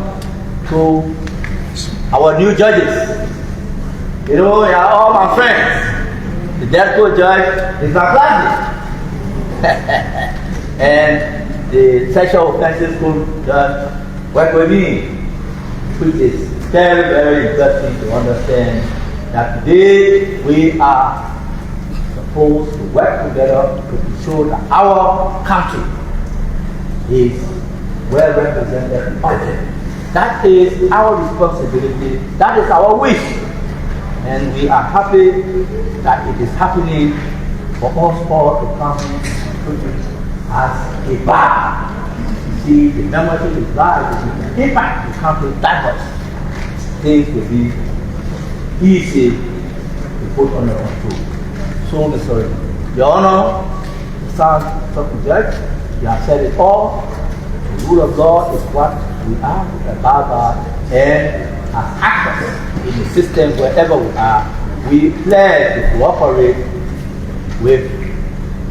to our new judges. You know, they are all my friends. The death court judge is my classmate. And the sexual offenses court judge work with me, which is very, very interesting to understand that today we are supposed to work together to ensure that our country is well represented in budget. That is our responsibility, that is our wish. And we are happy that it is happening for us all to come as a bar. See, the membership is large, the impact the country diverse. Things will be easy to put under control. So, Mr. Your Honor, the Sound Judge, you have said it all. The rule of law is what we are about, and as actors in the system wherever we are, we pledge to cooperate with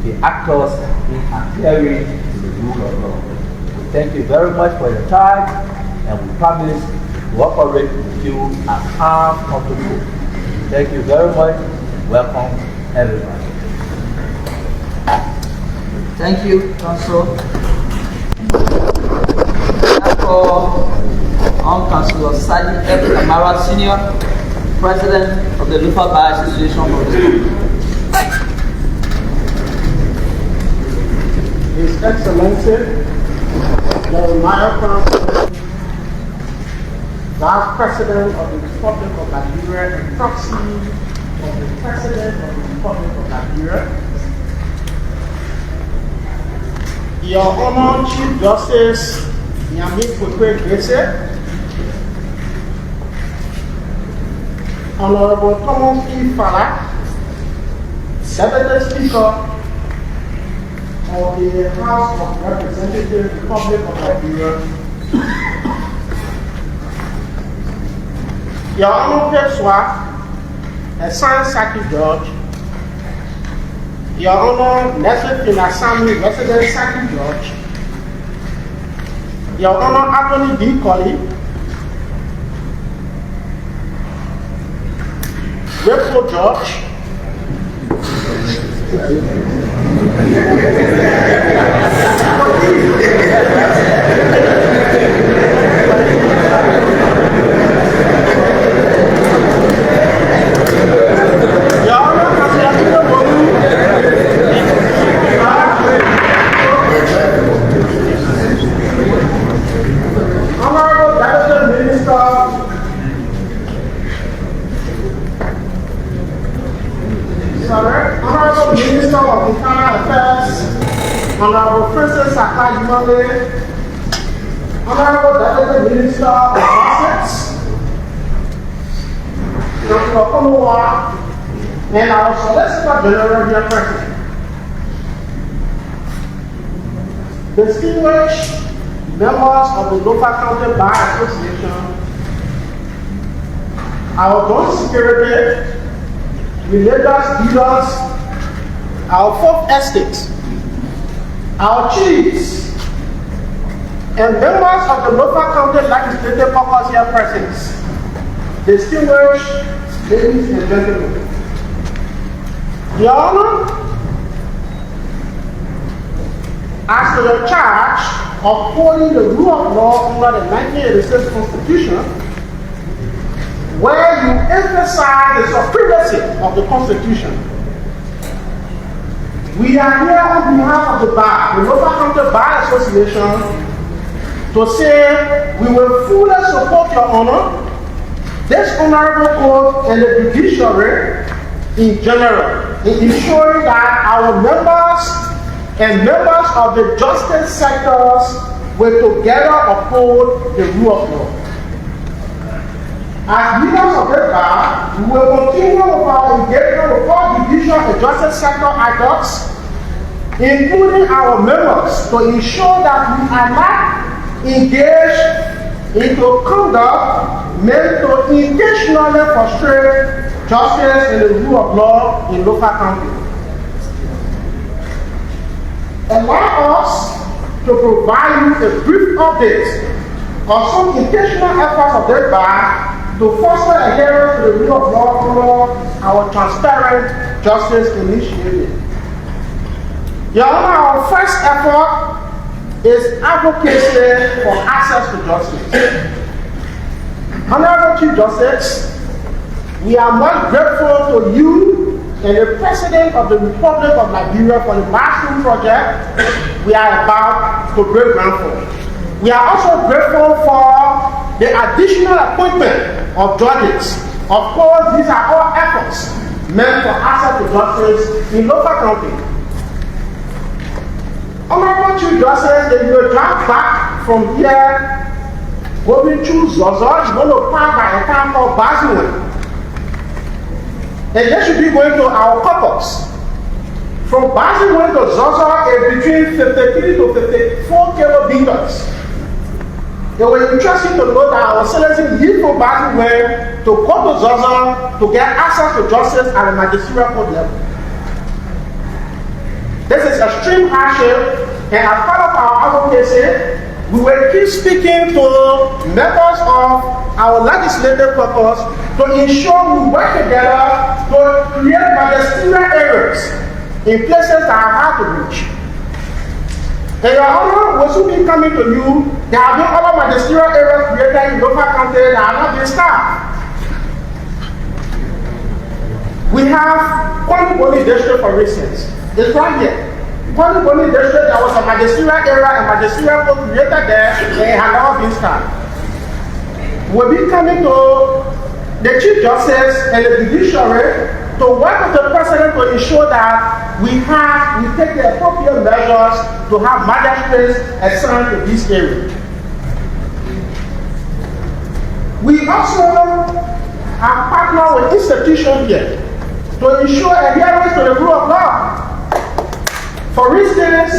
the actors in adhering to the rule of law. Thank you very much for your time, and we promise to cooperate with you as armed possible. Thank you very much. Welcome, everybody. Thank you, Council. On Councilor Sadi F. Amara Sr., President of the Local Bar Association of the School. His Excellency, Jeremiah Council, Vice President of the Republic of Liberia and proxy of the President of the Republic of Liberia, Your Honor, Chief Justice Nyami Kwekwe Gbese, Honorable Thomas P. Fala, Deputy Speaker of the House of Representatives, Republic of Liberia, Your Honor Peswa, a Science Circuit Judge, Your Honor Nestle Pinasami, Resident Circuit Judge, Your Honor Anthony D. Colley, Grateful Judge, Honorable Minister of Internal Affairs, Honorable Princess Akajimale, Honorable Deputy Minister of Justice, Dr. Okonowa, and our Solicitor General here present. Distinguished members of the Local County Bar Association, our joint security, religious leaders, our folk estates, our chiefs, and members of the Local County Legislative Caucus here present, distinguished ladies and gentlemen. Your Honor, as to the charge upholding the rule of law under the 1986 Constitution, where you emphasize the supremacy of the Constitution. We are here on behalf of the bar, the Local County Bar Association, to say we will fully support your honor, this honorable court and the judiciary in general, in ensuring that our members and members of the justice sectors will together uphold the rule of law. As leaders of the bar, we will continue with our engagement with all judicial and justice sector actors, including our members, to ensure that we are not engaged into conduct meant to intentionally frustrate justice and the rule of law in local county. Allow us to provide you a brief update on some intentional efforts of the bar to foster adherence to the rule of law through our transparent justice initiative. Your Honor, our first effort is advocacy for access to justice. Honorable Chief Justice, we are most grateful to you and the President of the Republic of Liberia for the Mushroom Project we are about to break ground for. We are also grateful for the additional appointment of judges. Of course, these are all efforts meant for access to justice in local county. Honorable Chief Justice, if you will drive back from here, going through Zozo, you're going to pass by a town called Baziwen. And they should be going to our corpus. From Baziwen to Zozo is between 53 to 54 kilometers. It was interesting to know that I was selecting you from Baziwen to go to Zozo to get access to justice at the magisterial court level. This is extreme hardship, and as part of our advocacy, we will keep speaking to members of our legislative corpus to ensure we work together to create magisterial areas in places that are hard to reach. And Your Honor, will soon be coming to you. There have been other magisterial areas created in local counties that are not being staffed. We have Kwani District, for instance. It's right here. Kwani District, there was a magisterial area and magisterial court created there, and it had never been staffed. We'll be coming to the Chief Justice and the judiciary to work with the President to ensure that we take the appropriate measures to have magistrates assigned to this area. We also have partnered with institutions here to ensure adherence to the rule of law. For instance,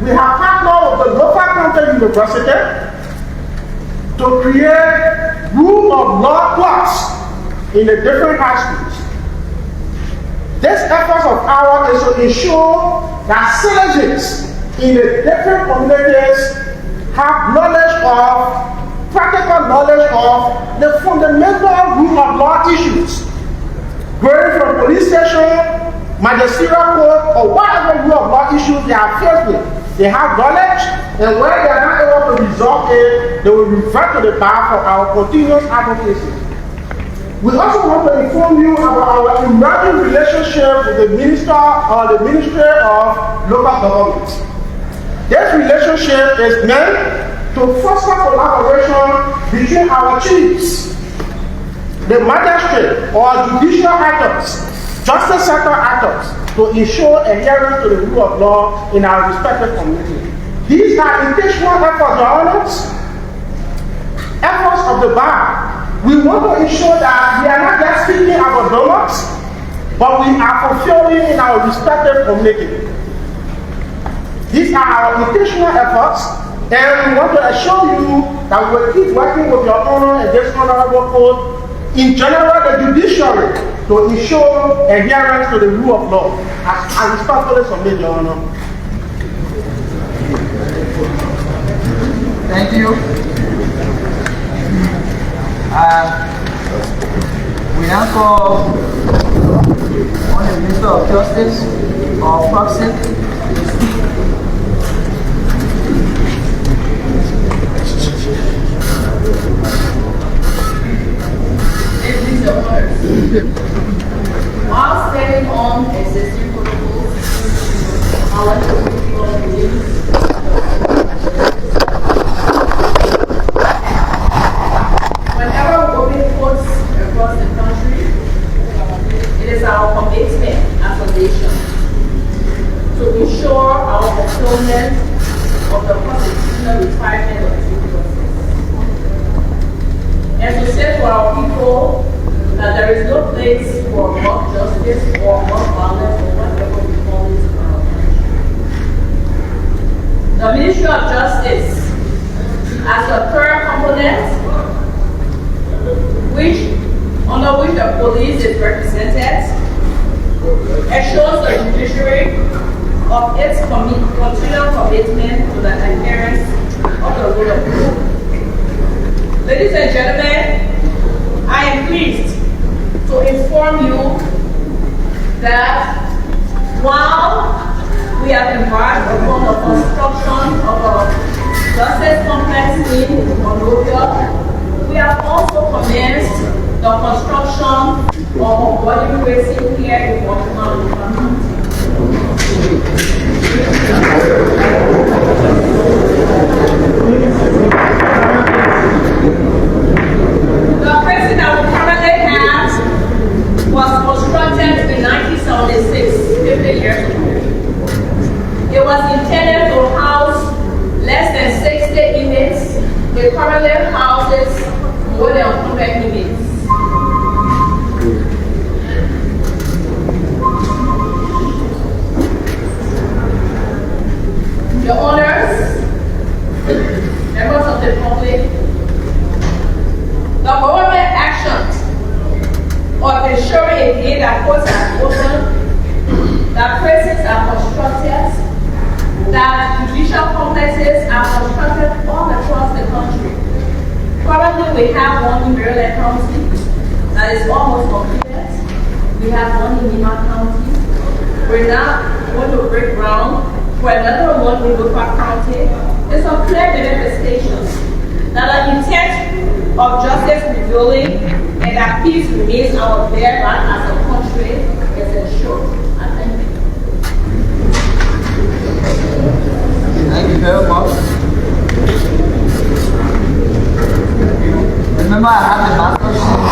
we have partnered with the local county university to create rule of law clubs in the different high schools. This effort of ours is to ensure that citizens in the different communities have practical knowledge of the fundamental rule of law issues, going from police station, magisterial court, or whatever rule of law issues they are faced with. They have knowledge, and where they are not able to resolve it, they will revert to the bar for our continuous advocacy. We also want to inform you about our emerging relationship with the Ministry of Local Government. This relationship is meant to foster collaboration between our chiefs, the magistrate or judicial actors, justice sector actors, to ensure adherence to the rule of law in our respective communities. These are intentional efforts, Your Honors, efforts of the bar. We want to ensure that we are not just speaking about donuts, but we are fulfilling in our respective community. These are our intentional efforts, and we want to assure you that we will keep working with Your Honor and this honorable court, in general the judiciary, to ensure adherence to the rule of law. I respectfully submit, Your Honor. Thank you. We now call on the Minister of Justice or Proxy to speak. component of the constitutional requirement of due process. And to say to our people that there is no place for mob justice or mob violence or whatever we call it in our country. The Ministry of Justice, as the third component, under which the police is represented, assures the judiciary of its continual commitment to the adherence of the rule of law. Ladies and gentlemen, I am pleased to inform you that while we have embarked upon the construction of a justice complex in Monrovia, we have also commenced the construction of a body prison here in Voinjama. The prison that we currently have was constructed in 1976, 50 years ago. It was intended to house less than 60 inmates. It currently houses more than 100 inmates. The owners, members of the public, the government actions of ensuring again that courts are open, that prisons are constructed, that judicial complexes are constructed all across the country. Currently, we have one in Maryland County that is almost completed. We have one in Lima County. We're now going to break ground for another one in Lupa County. It's a clear manifestation that the intent of justice prevailing and that peace remains our bedrock as a country is ensured. I thank you. Thank you very much. Remember, I have the master sheet.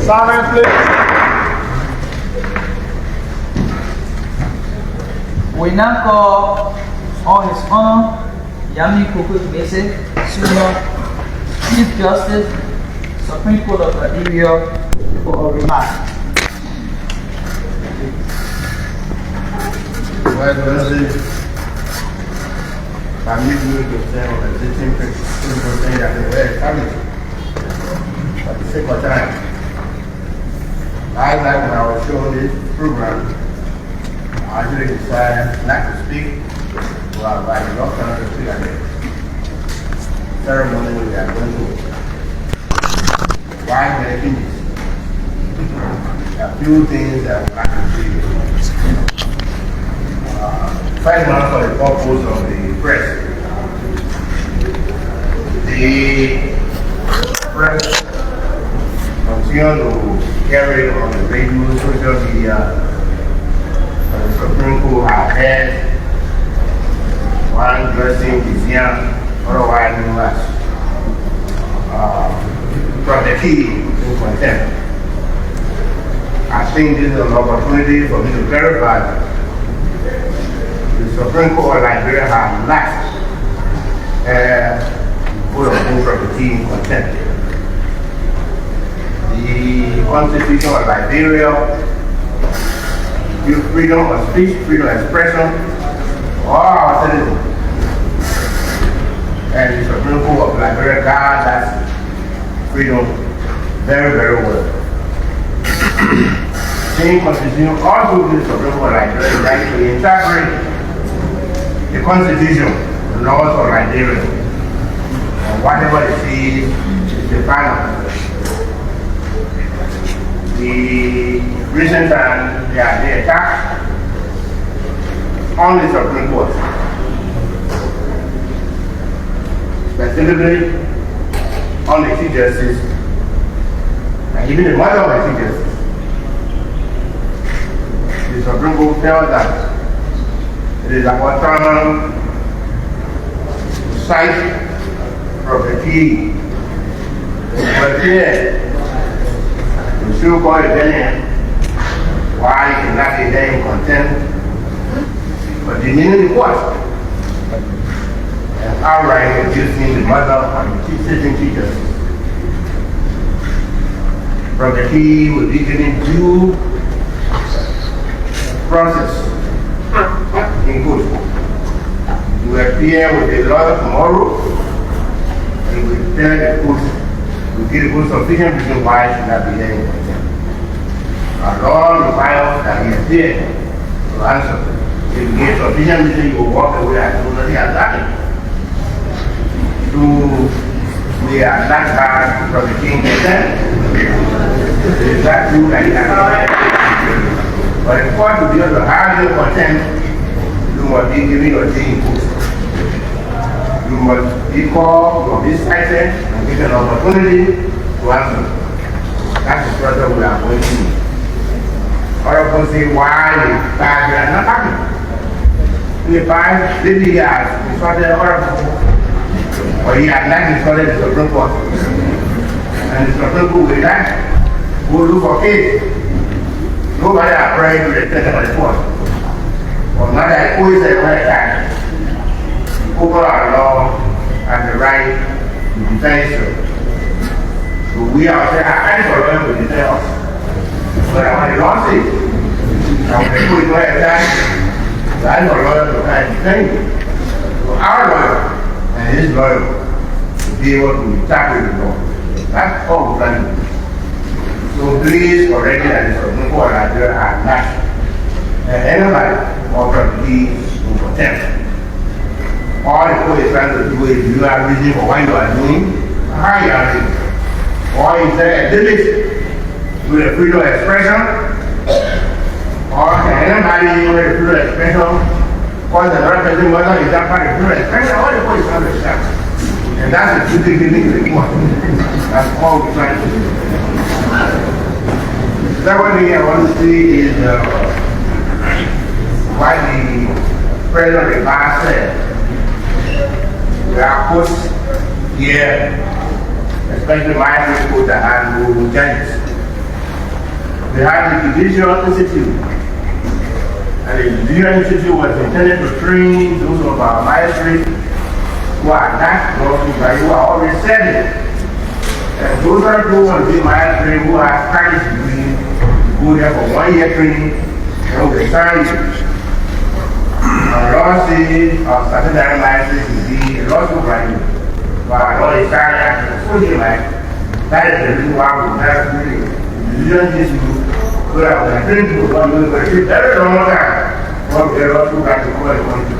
Silence, please. We now call on His Honor Yami Koko Mese, Senior Chief Justice, Supreme Court of Liberia, for a remark. Well, I'm using the same existing principle thing that they were established. For the sake of time, last night when I was showing this program, I usually decide not to speak while by the doctor to speak at the ceremony we are going to. Why making this? A few things that I can see. First one for the purpose of the press. The press continue to carry on the radio, social media. The Supreme Court has had one dressing is young, otherwise known as from the key in contempt. I think this is an opportunity for me to clarify that the Supreme Court of Liberia has lacked put a book from the key in contempt. The Constitution of Liberia gives freedom of speech, freedom of expression for all our citizens. And the Supreme Court of Liberia guards that freedom very, very well. The same Constitution also gives the Supreme Court of Liberia the right to interpret the Constitution, the laws of Liberia, and whatever it says is the final. The recent time they attacked on the Supreme Court, specifically on the Chief Justice and even the mother of the Chief Justice. The Supreme Court felt that it is about time to cite from the key to so-called rebellion why you cannot be there in contempt, but demeaning the court. And outright abusing the mother and the sitting teachers. From the key will be given due process in court. You will appear with the lawyer tomorrow and will tell the court, will give the court sufficient reason why it should not be there in contempt. Our law requires that he appear to answer. If you give sufficient reason, you will walk away as soon as he has done it. We are not bad from the king consent. Is that true that he has done? But if court to be able to have your contempt, you must be giving your thing input. You must be called, you must be cited, and given an opportunity to answer. That's the process we are going through. Other people say why the bad are not happening. In the past, maybe he has insulted other people, but he has not insulted the Supreme Court. And the Supreme Court will not go look for case. Nobody are praying to the extent of the court. But not that always a right time. People our law and the right to defend itself. So we are saying, I for them to defend us. But when the law says, and when the court is going to attack, I for lawyer to try to defend you. So our lawyer and his lawyer to be able to tackle the law. That's all we're trying to do. So please correct it and the Supreme Court are not. Anybody offer to be in contempt. All the court is trying to do is you have reason for what you are doing, how you are doing. Or is there a limit to the freedom of expression? Or can anybody with the freedom of expression cause another person whether is that part of the freedom of expression? All the court is trying to establish. And that's the two things we need to report. That's all we're trying to do. The second thing I want to see is why the president of the bar said we are put here, especially my people that handle judges. They have the Judicial Institute. And the Judicial Institute was intended to train those of our magistrates who are not lawsuits, but who are already settled. And those are who want to be magistrates who have practice degree, go there for 1 year training, and will sign you. Law says, statutory magistrate will be a lawsuit writing. But law is signed as a social life. That is the reason why we have to do the Judicial Institute. So that we can train people who are going to treat every long time for the lawsuit writing over the country.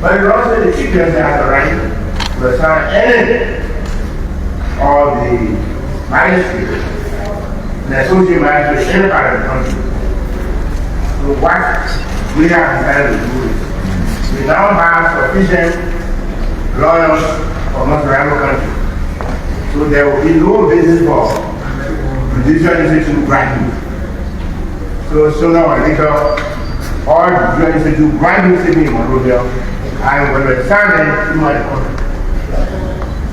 But it also the chief justice has the right to assign any of the magistrates, the associate magistrates, any part of the country. So what we have decided to do is we now have sufficient lawyers for most rival countries. So there will be no basis for Judicial Institute granting. So sooner or later, all Judicial Institute granting sitting in Monrovia, and when we're standing, you might come.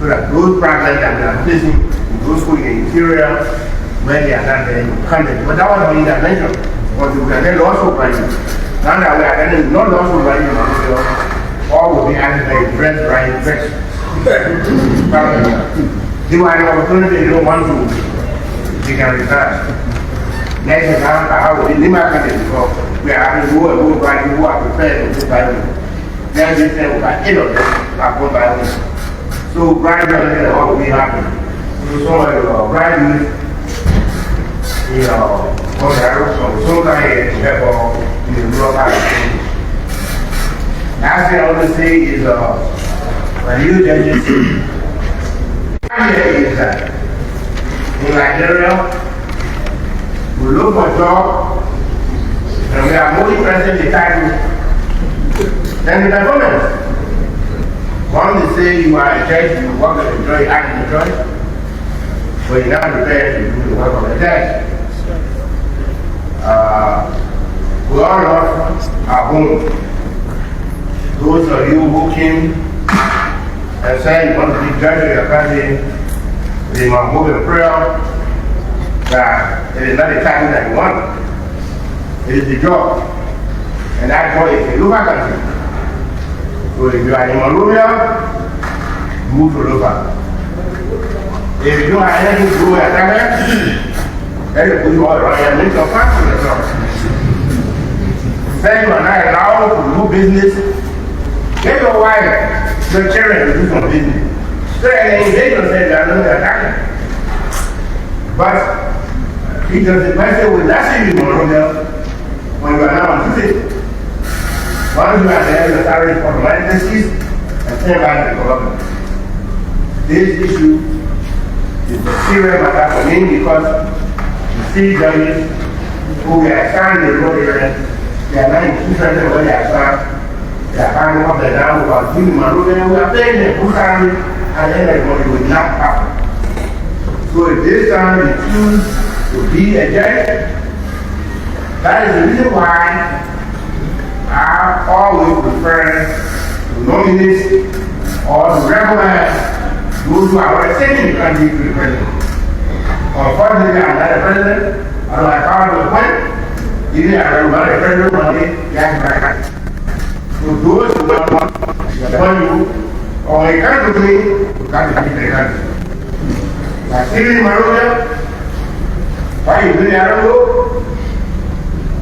So that those problems that we are facing in those schools in the interior, where they are not there in the country. But that was only that mentioned. But we are then also granting. Now that we are getting no lawsuit right in Monrovia, all will be answered by dress right dress. They want an opportunity, they don't want to, they can return. Next time, how will they make it before we are having who are prepared to do by them. Then they say we can end of them, are put by them. So, gradually, what will be happening? So, gradually, on the arrow, so here to help all in the rural part of the country. Last thing I want to say is, when you judges, the idea is that in Liberia, we look for jobs, and we are more interested in the title than the performance. One they say you are a judge, you work as a judge, act as a judge, but you're not prepared to do the work of a judge. We all lost our home. Those of you who came and said you want to be judge of your country, they must move in prayer that it is not the title that you want. It is the job. And that job is a local country. So if you are in Monrovia, move to local. If you don't have anything to do with that, then you put you all around and make your fun for yourself. Then you are not allowed to do business. Get your wife, your children to do some business. So that they don't say that no attacking. But because the person will not see you in Monrovia when you are now on duty. Once you are there, you are starting for emergencies and send back to the government. This issue is a serious matter for me because the city judges who we are assigned in the road area, they are not in 200 where they are assigned. They are hanging up and down about giving Monrovia, we are paying them full salary, and then everybody will not happen. So if this time they choose to be a judge, that is the reason why I always prefer to nominate or to recommend those who are already taking the country to the president. Unfortunately, I'm not a president. I don't have power to appoint. Even if I run a president one day, that's my country. So those who want to appoint you, or when you come to me, you come to the country. Like Stephen Monrovia, why you doing that?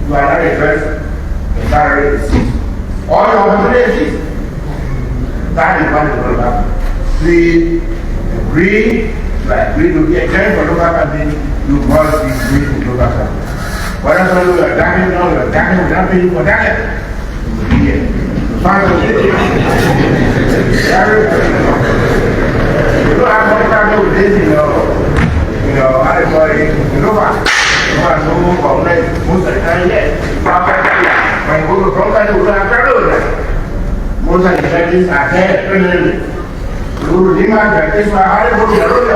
You are not addressed the salary is 6. All you have to do is 6. That is what is all about. Please agree to be a judge for local country, you must be free to local country. Whether you are attacking or you are attacking without paying for that, you will be here. Finally, you don't have much time with this, you know, everybody, you know what? Most of the time, yes. When you go to Bronca, you will have to most of the judges are there permanently. You go to Lima, that's why I go to the road.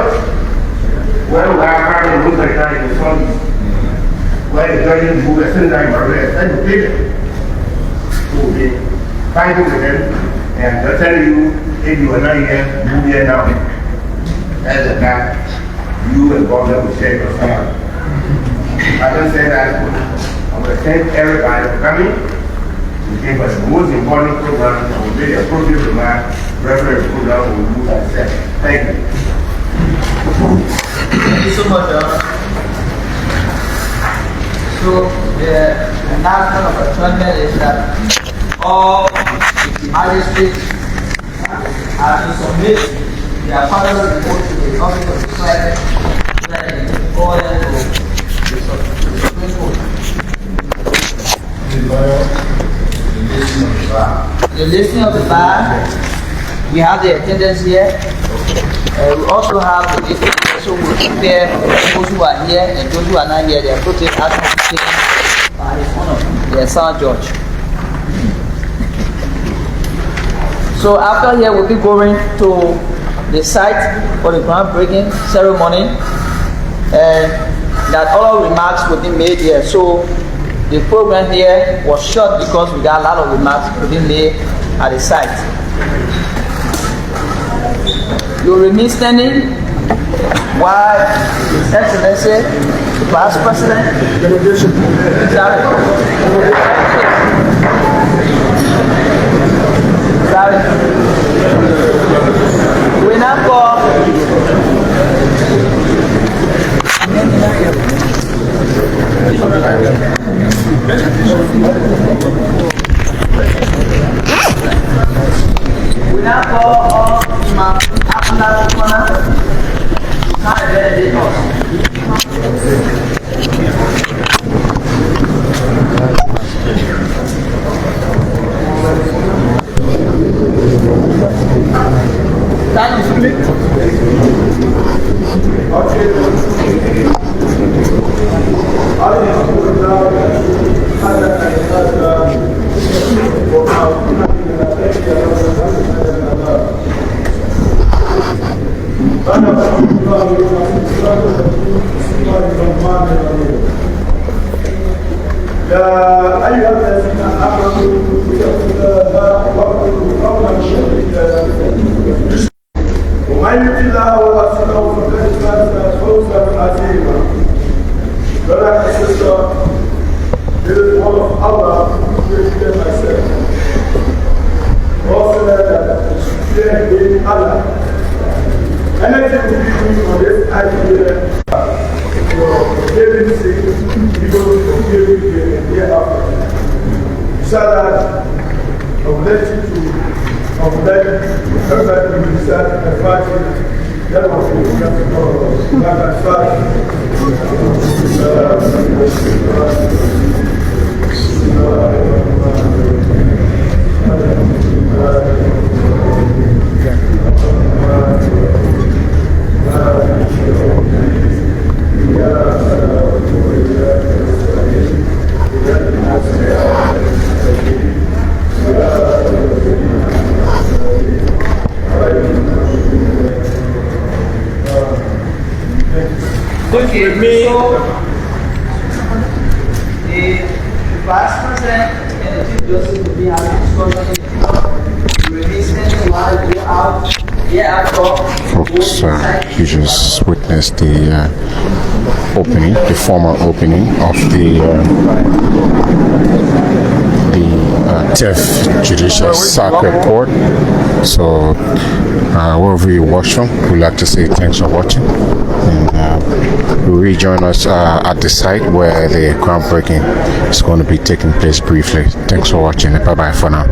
Where we have probably most of the time in the sun, where the judges move a certain time or less, that's the patient. So we fighting with them, and they'll tell you, if you are not here, move here now. As a man, you and government will share your family. I don't say that. I want to thank everybody for coming. We gave us the most important program, and we made a appropriate remark, reference program, we move as said. Thank you. Thank you so much. So, the announcement of adjournment is that all magistrates are to submit their final report to the office of the President so that they can forward them to the Supreme Court. The listing of the bar, we have the attendance here. We also have the listing, so we prepare those who are here and those who are not here. They are put in action by his honor, the Sound Judge. So after here, we'll be going to the site for the groundbreaking ceremony, and that all remarks will be made here. So the program here was short because we got a lot of remarks to be made at the site. You will remain standing while His Excellency, the Vice President, we now call all Imam Abdullah Kona to come and benedict us. Time is split. يا أيها الذين آمنوا اتقوا الله وقولوا قولا سديدا ومن يطع الله ورسوله فقد فاز فوزا عظيما. Brothers and sisters, This is one of Allah who created myself. God said that the fear in Allah. Anything we do on this idea, David says, people will forgive you hereafter. So that I will let everybody will decide the party. That was the capital that Okay, so the Vice President and the Chief Justice will be having discussion. Releasing while we out here after. Folks, you just witnessed the opening, the formal opening of the 10th Judicial Circuit Court. So, wherever you watch from, we'd like to say thanks for watching. And rejoin us at the site where the groundbreaking is going to be taking place briefly. Thanks for watching. Bye bye for now.